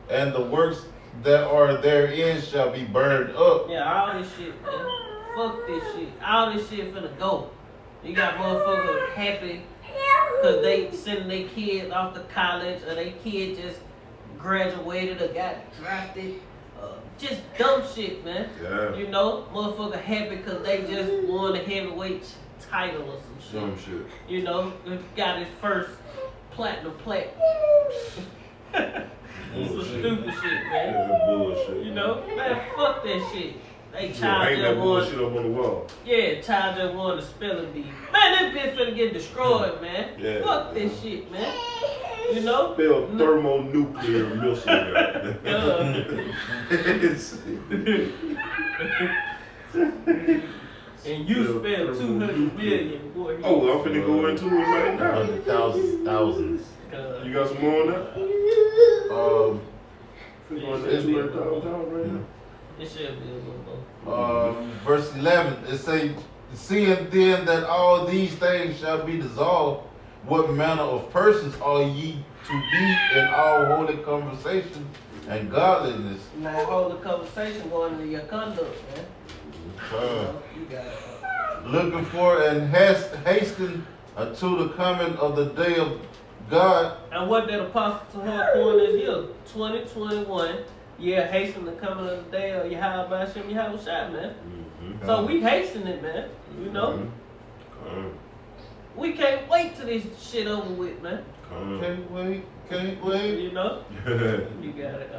and the works that are therein shall be burned up. Yeah, all this shit, man. Fuck this shit. All this shit finna go. You got motherfuckers happy because they sending their kids off to college, or their kid just graduated or got drafted. Just dumb shit, man. Yeah. You know, motherfucker happy because they just won a heavyweight title or some shit. Some shit. You know, got his first platinum plaque. Some stupid shit, man. Yeah, bullshit. You know, man, fuck that shit. They You child hang that just won. bullshit up on the wall. Yeah, child just won the spelling bee. Man, that bitch finna get destroyed, man. Yeah. Fuck this shit, man. You know? Spell thermonuclear missile. And you spelled 200 million, boy. Oh, I'm finna go into it right now. Hundred thousands. You got some more on that? This should be a little more. Verse 11, it say, seeing then that all these things shall be dissolved, what manner of persons are ye to be in all holy conversation and godliness? Now, hold the conversation going into your conduct, man. You got it. Looking for and hasten unto the coming of the day of God. And what that apostle to her point is here, 2021, yeah, hasten the coming of the day of Yahweh Hashem Yahweh Shai, man. So we hasten it, man. You know? We can't wait till this shit over with, man. Can't wait. You know? You got it.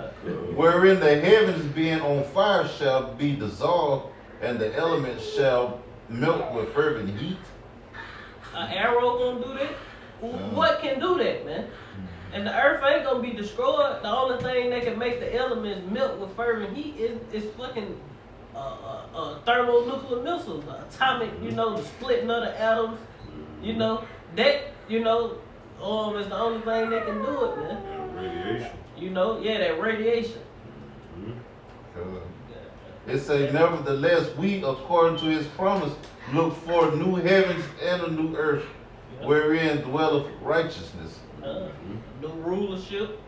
Wherein the heavens being on fire shall be dissolved, and the elements shall melt with fervent heat. An arrow gonna do that? What can do that, man? And the earth ain't gonna be destroyed. The only thing that can make the elements melt with fervent heat is fucking thermonuclear missiles, atomic, you know, the splitting of the atoms. You know, that, you know, is the only thing that can do it, man. Radiation. You know, yeah, that radiation. It say, nevertheless, we, according to his promise, look for new heavens and a new earth, wherein dwelleth righteousness. New rulership,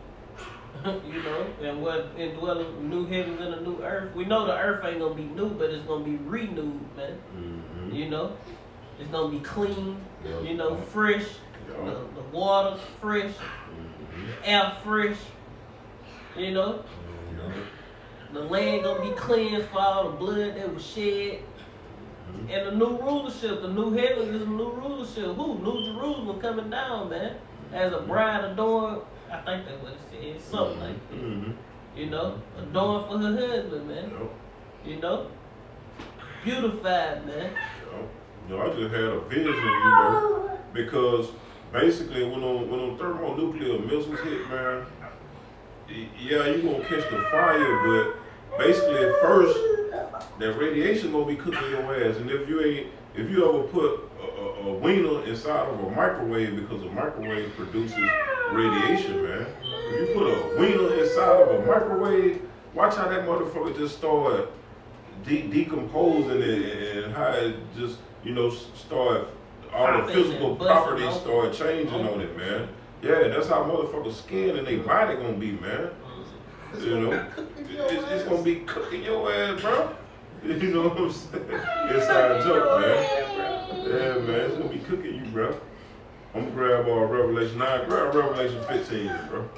you know, and what indwelling new heavens and a new earth. We know the earth ain't gonna be new, but it's gonna be renewed, man. You know, it's gonna be clean, you know, fresh. The water fresh, air fresh, you know. The land gonna be cleansed for all the blood that was shed. And the new rulership, the new heaven is a new rulership. Who? New Jerusalem coming down, man. As a bride adorned, I think that's what it says, something like that. You know, adorned for her husband, man. You know, beautified, man. You know, I just had a vision, you know, because basically when them thermonuclear missiles hit, man, yeah, you gonna catch the fire, but basically at first, that radiation gonna be cooking your ass. And if you ever put a wiener inside of a microwave, because a microwave produces radiation, man. If you put a wiener inside of a microwave, watch how that motherfucker just start decomposing it, and how it just, you know, start, all the physical properties start changing on it, man. Yeah, that's how motherfuckers' skin and their body gonna be, man. You know, it's gonna be cooking your ass, bro. You know what I'm saying? Inside joke, man. Yeah, man, it's gonna be cooking you, bro. I'm gonna grab Revelation 9, grab Revelation 15, bro.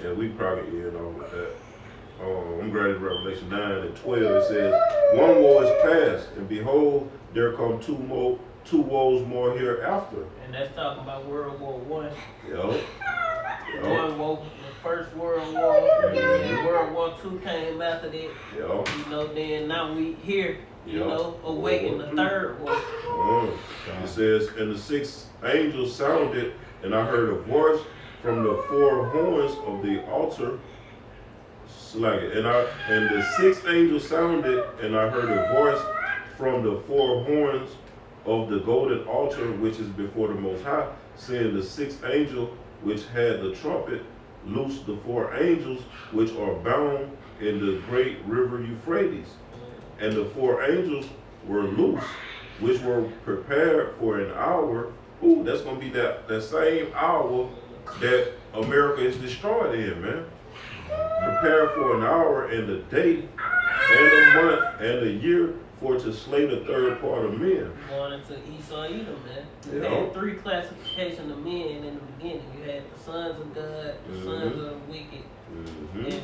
Yeah, we probably end on with that. I'm grabbing Revelation 9 and 12. It says, one war is past, and behold, there come two woes more hereafter. And that's talking about World War I. Yep. The First World War, and World War II came after that. Yep. You know, then now we here, you know, awaiting the third war. It says, and the sixth angel sounded, and I heard a voice from the four horns of the altar. And the sixth angel sounded, and I heard a voice from the four horns of the golden altar which is before the Most High, saying, the sixth angel which had the trumpet loose the 4 angels which are bound in the great river Euphrates. And the 4 angels were loose, which were prepared for an hour. Ooh, that's going to be that same hour that America is destroyed in, man. Prepared for an hour and a day and a month and a year for to slay the 3rd part of men. Going into Esau Edom, man. You Yeah. had 3 classifications of men in the beginning. You had the sons of God, the sons of the wicked, and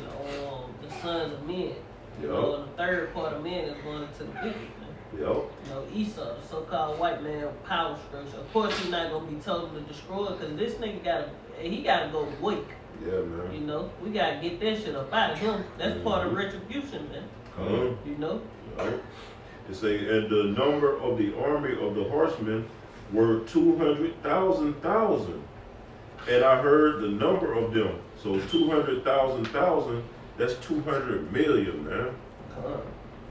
the sons of men. You know, and the 3rd part of men is going into the wicked, man. Yep. You know, Esau, the so-called white man power structure. Of course, he's not gonna be totally destroyed because this nigga gotta go wake. Yeah, man. You know, we gotta get that shit up out of him. That's part of retribution, man. You know. Yep. It say, and the number of the army of the horsemen were 200,000. And I heard the number of them. So 200,000, that's 200 million, man.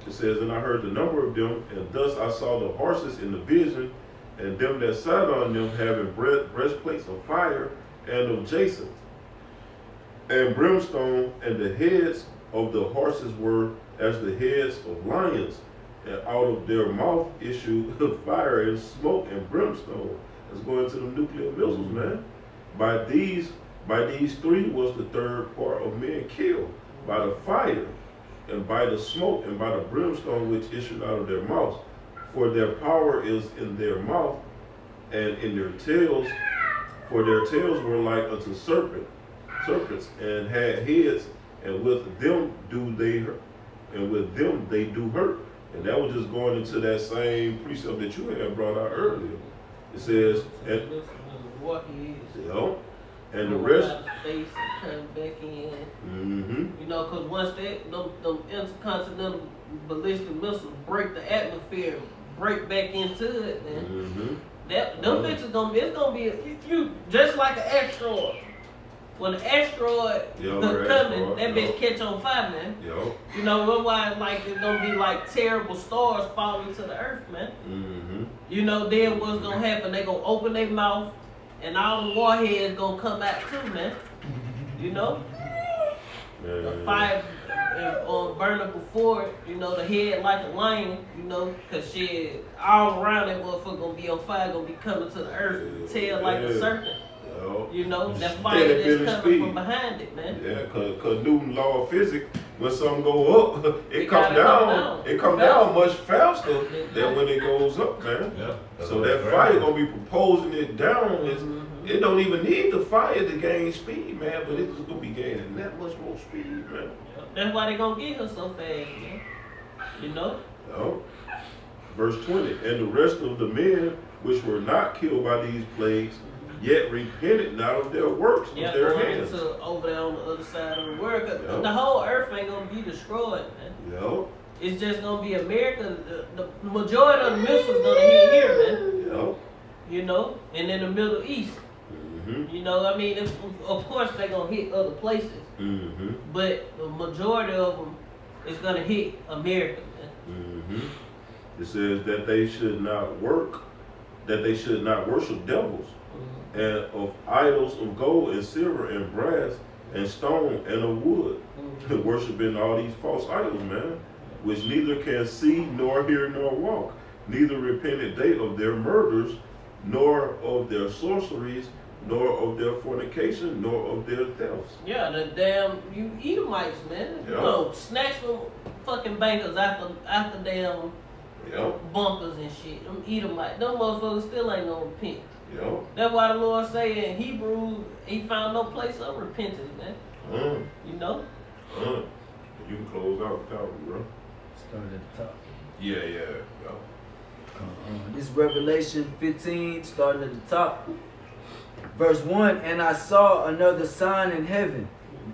It says, and I heard the number of them, and thus I saw the horses in the vision, and them that sat on them having breastplates of fire and of jacinth, and brimstone, and the heads of the horses were as the heads of lions, and out of their mouth issued fire and smoke and brimstone. Let's go into the nuclear missiles, man. By these 3 was the 3rd part of men killed, by the fire, and by the smoke, and by the brimstone which issued out of their mouths. For their power is in their mouth, and in their tails, for their tails were like unto serpents, and had heads, and with them they do hurt. And that was just going into that same precept that you had brought out earlier. It says, and the rest. Space and turn back in. You know, because once them intercontinental ballistic missiles break the atmosphere, break back into it, man. Them bitches gonna be you just like an asteroid. When the asteroid coming, that bitch catch on fire, man. You know, that's why like it's gonna be like terrible stars falling to the earth, man. You know, then what's gonna happen? They gonna open their mouth, and all the warheads gonna come out too, man. You know, the fire burn up before it. You know, the head like a lion. You know, cause shit all around that motherfucker gonna be on fire, gonna be coming to the earth. Tail like a serpent. You know, that fire that's coming from behind it, man. Yeah, cause Newton's law of physics, when something go up, it comes down. It comes down much faster than when it goes up, man. Yeah. So that fire gonna be proposing it down. It don't even need the fire to gain speed, man. But it's just gonna be gaining that much more speed, man. That's why they gonna get her so fast, man. You know. Verse 20, and the rest of the men which were not killed by these plagues, yet repented not of their works of their hands. Over there on the other side of the world. The whole earth ain't gonna be destroyed, man. It's just gonna be America. The majority of the missiles gonna hit here, man. You know, and in the Middle East. You know, I mean, of course they're gonna hit other places, but the majority of them is gonna hit America, man. It says that they should not work, that they should not worship devils, and of idols of gold and silver and brass and stone and of wood, worshiping all these false idols, man, which neither can see nor hear nor walk, neither repented they of their murders, nor of their sorceries, nor of their fornication, nor of their thefts. Yeah, the damn you Edomites, man. You know, snatch them fucking bankers after damn bunkers and shit. Them Edomites, them motherfuckers still ain't gonna repent. That's why the Lord say in Hebrews, He found no place of repentance, man. You know. You can close out without me, bro. Start at the top. Yeah. This is Revelation 15, starting at the top. Verse 1, and I saw another sign in heaven,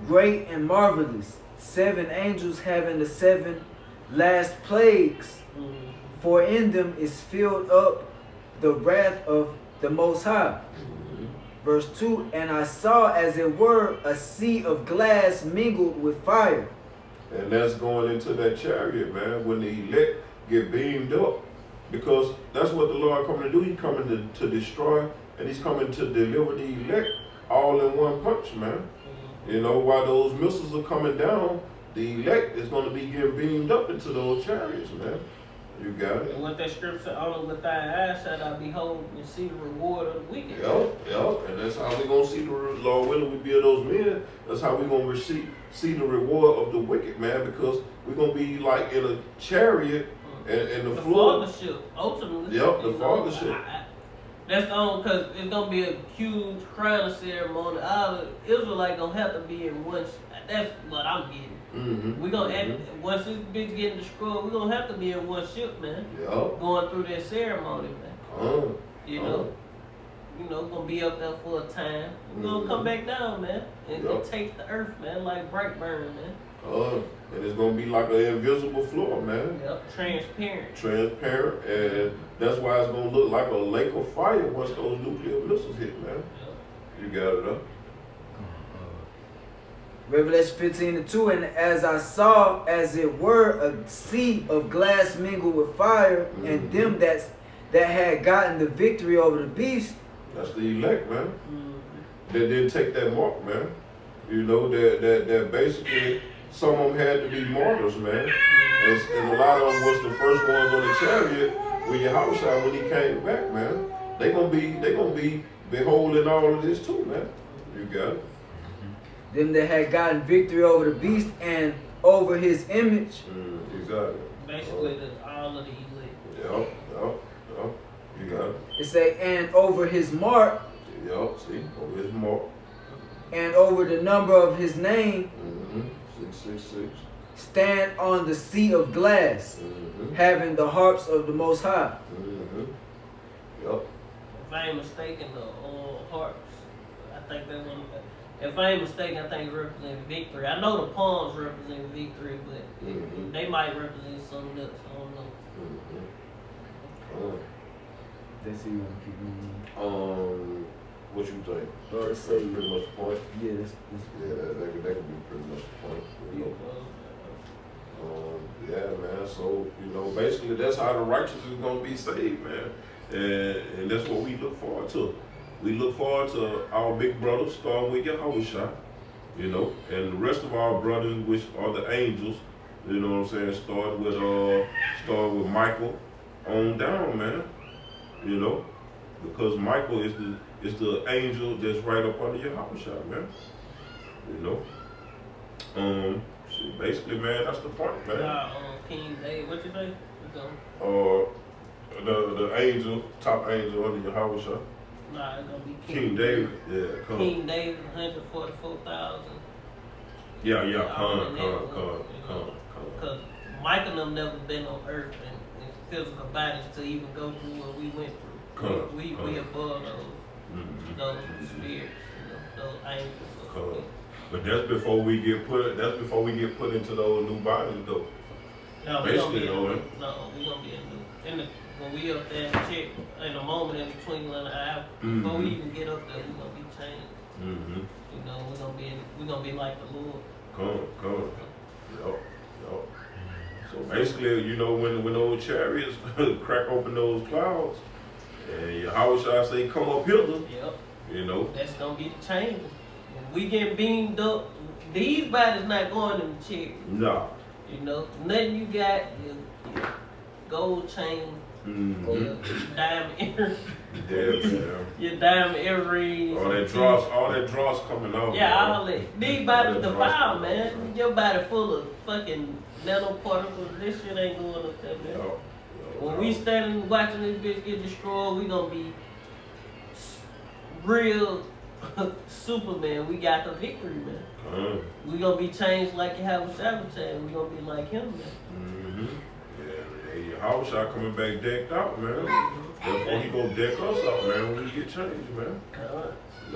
great and marvelous, 7 angels having the 7 last plagues, for in them is filled up the wrath of the Most High. Verse 2, and I saw as it were a sea of glass mingled with fire. And that's going into that chariot, man, when the elect get beamed up. Because that's what the Lord coming to do. He's coming to destroy, and He's coming to deliver the elect all in one punch, man. You know, while those missiles are coming down, the elect is going to be getting beamed up into those chariots, man. You got it. And what that scripture, only with thy eyes shall thou behold and see the reward of the wicked. Yep. And that's how we're going to see the Lord willing we be of those men. That's how we're going to see the reward of the wicked, man, because we're going to be like in a chariot and the floor. Fathership, ultimately. Yep, the fathership. That's the only, because it's going to be a huge crowning ceremony. All the Israelites going to have to be in one. That's what I'm getting. Mm-hmm. We're going to, once this bitch getting destroyed, we're going to have to be in one ship, man. Yep. Going through that ceremony, man. You know, going to be up there for a time. We're going to come back down, man, and take the earth, man, like Brightburn, man. And it's gonna be like an invisible floor, man. Yep, transparent. Transparent, and that's why it's gonna look like a lake of fire once those nuclear missiles hit, man. Yep. You got it, huh? Revelation 15:2, and as I saw, as it were, a sea of glass mingled with fire, and them that had gotten the victory over the beast. That's the elect, man. They didn't take that mark, man. You know, that basically some of them had to be martyrs, man. And a lot of them was the first ones on the chariot with Yahushua when he came back, man. They gonna be beholding all of this too, man. You got it. Them that had gotten victory over the beast and over his image. Exactly. Basically, all of the elect. Yep. You got it. It say, and over his mark. Yep, see, over his mark. And over the number of his name. 666. Stand on the sea of glass, having the harps of the Most High. Yep. If I ain't mistaken, the harps, I think they want to. If I ain't mistaken, I think it represents victory. I know the palms represent victory, but they might represent something else. I don't know. That's you want to keep moving. What you think? That's pretty much the point. Yeah, that could be pretty much the point. You know? Yeah, man. So basically, that's how the righteous is gonna be saved, man. And that's what we look forward to. We look forward to our big brothers, starting with Yahushua, and the rest of our brothers, which are the angels. You know what I'm saying? Start with Michael on down, man. Because Michael is the angel that's right up under Yahushua, man. Basically, man, that's the point, man. King David, what you say? The angel, top angel under Yahushua. Nah, it's gonna be King David. Yeah, come. King David, 144,000. Come. Because Michael and them never been on earth and physical bodies to even go through what we went through. We above those spirits, those angels. But that's before we get put into those new bodies, though. No, basically, we gonna be in the when we up there and check in a moment in between and a half, before we even get up there, we gonna be changed. We're gonna be like the Lord. Come. Yup. So basically, when those chariots crack open those clouds, and Yahushua say, "Come up hither." Yep. That's gonna be the change. When we get beamed up, these bodies not going in the chair. Nah. Nothing you got is gold chain, your diamond earrings, your diamond earrings. All that dross coming out. Yeah, all that. These bodies defiled, man. Your body full of fucking nanoparticles. This shit ain't going up there, man. When we standing watching this bitch get destroyed, we gonna be real Superman. We got the victory, man. We gonna be changed like Yahushua changed. We gonna be like him, man. Yeah, Yahushua coming back decked out, man. Therefore, he gonna deck us out, man, when we get changed, man.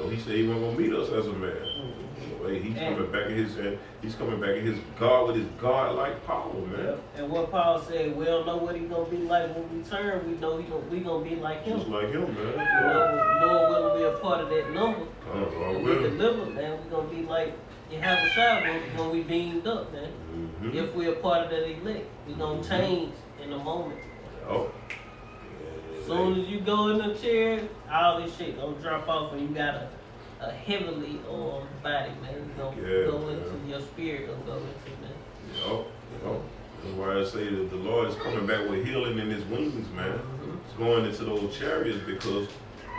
He said he wasn't gonna meet us as a man. He's coming back in his God with his God-like power, man. And what Paul said, we don't know what he's gonna be like when we turn. We know we gonna be like him. Just like him, man. Lord willing, we a part of that number. We delivered, man. We gonna be like Yahushua when we beamed up, man. If we're a part of that elect, we gonna change in a moment. As soon as you go in the chair, all this shit gonna drop off, and you gotta a heavily body, man. It's gonna go into your spirit, gonna go into, man. Yup. That's why I say that the Lord is coming back with healing in his wings, man. It's going into those chariots because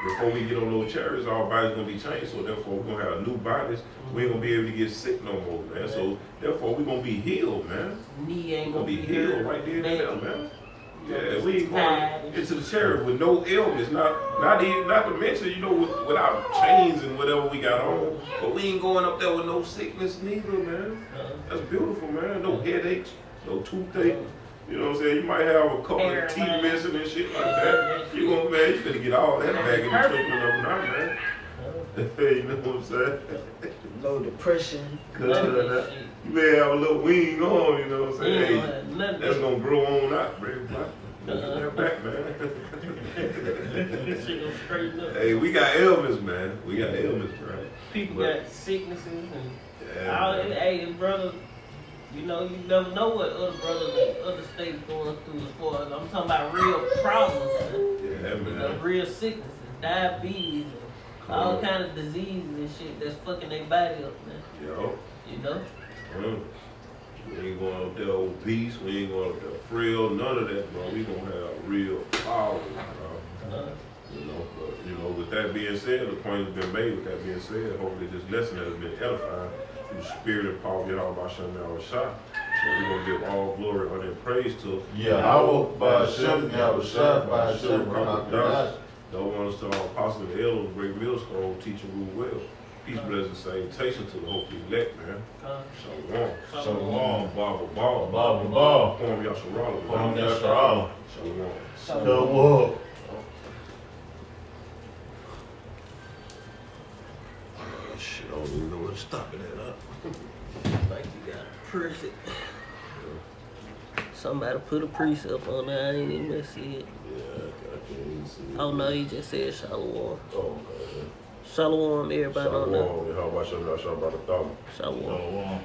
before we get on those chariots, our body's gonna be changed. So therefore, we're gonna have new bodies. We ain't gonna be able to get sick no more, man. So therefore, we're gonna be healed, man. Knee ain't gonna be healed right there and there, man. Yeah, we ain't going tired. into the chariot with no ailments, not to mention, you know, without chains and whatever we got on. But we ain't going up there with no sickness neither, man. That's beautiful, man. No headaches, no toothache. You know what I'm saying? You might have a couple of teeth missing and shit like that. You gonna, man, you gonna get all that back in the treatment of them now, man. You know what I'm saying? Low depression. You may have a little wing on, you know what I'm saying? Hey, that's gonna grow on out, bring that back, man. Shit gonna straighten up. Hey, we got ailments, man. We got ailments, bro. People got sicknesses and all that. Hey, brother, you know, you never know what other brothers in other states going through as far as I'm talking about real problems, man. Yeah, man. You know, real sicknesses, diabetes, and all kind of diseases and shit that's fucking their body up, man. Yo. You know? We ain't going up there obese, we ain't going up there frail, none of that, bro. We gonna have real power, bro. You know, but, you know, with that being said, the point has been made. With that being said, hopefully this lesson has been edifying through the spirit and power of Yahweh Bashem Yahweh Shah. So we're gonna give all glory, honor, and praise to Yahweh Bashem Yahweh Shah, Bashem Yahweh. The ones to our apostle and elders, great millstone, teaching rule well. Peace, blessing, salutation to the hopefully elect, man. Shalom. Shalom. Baba Baba. Baba Baba. Kwam Yasharala. Kwam Yasharala. Shalom. Shalom. Shit, I don't even know where to stop it at, Like you gotta press it. Somebody put a precept on there, I ain't even see it. Yeah, I can't even see it. Oh no, he just said Shalom. Oh, okay. Shalom, everybody on there. Shalom. How about you? Shalom. Shalom. Shalom.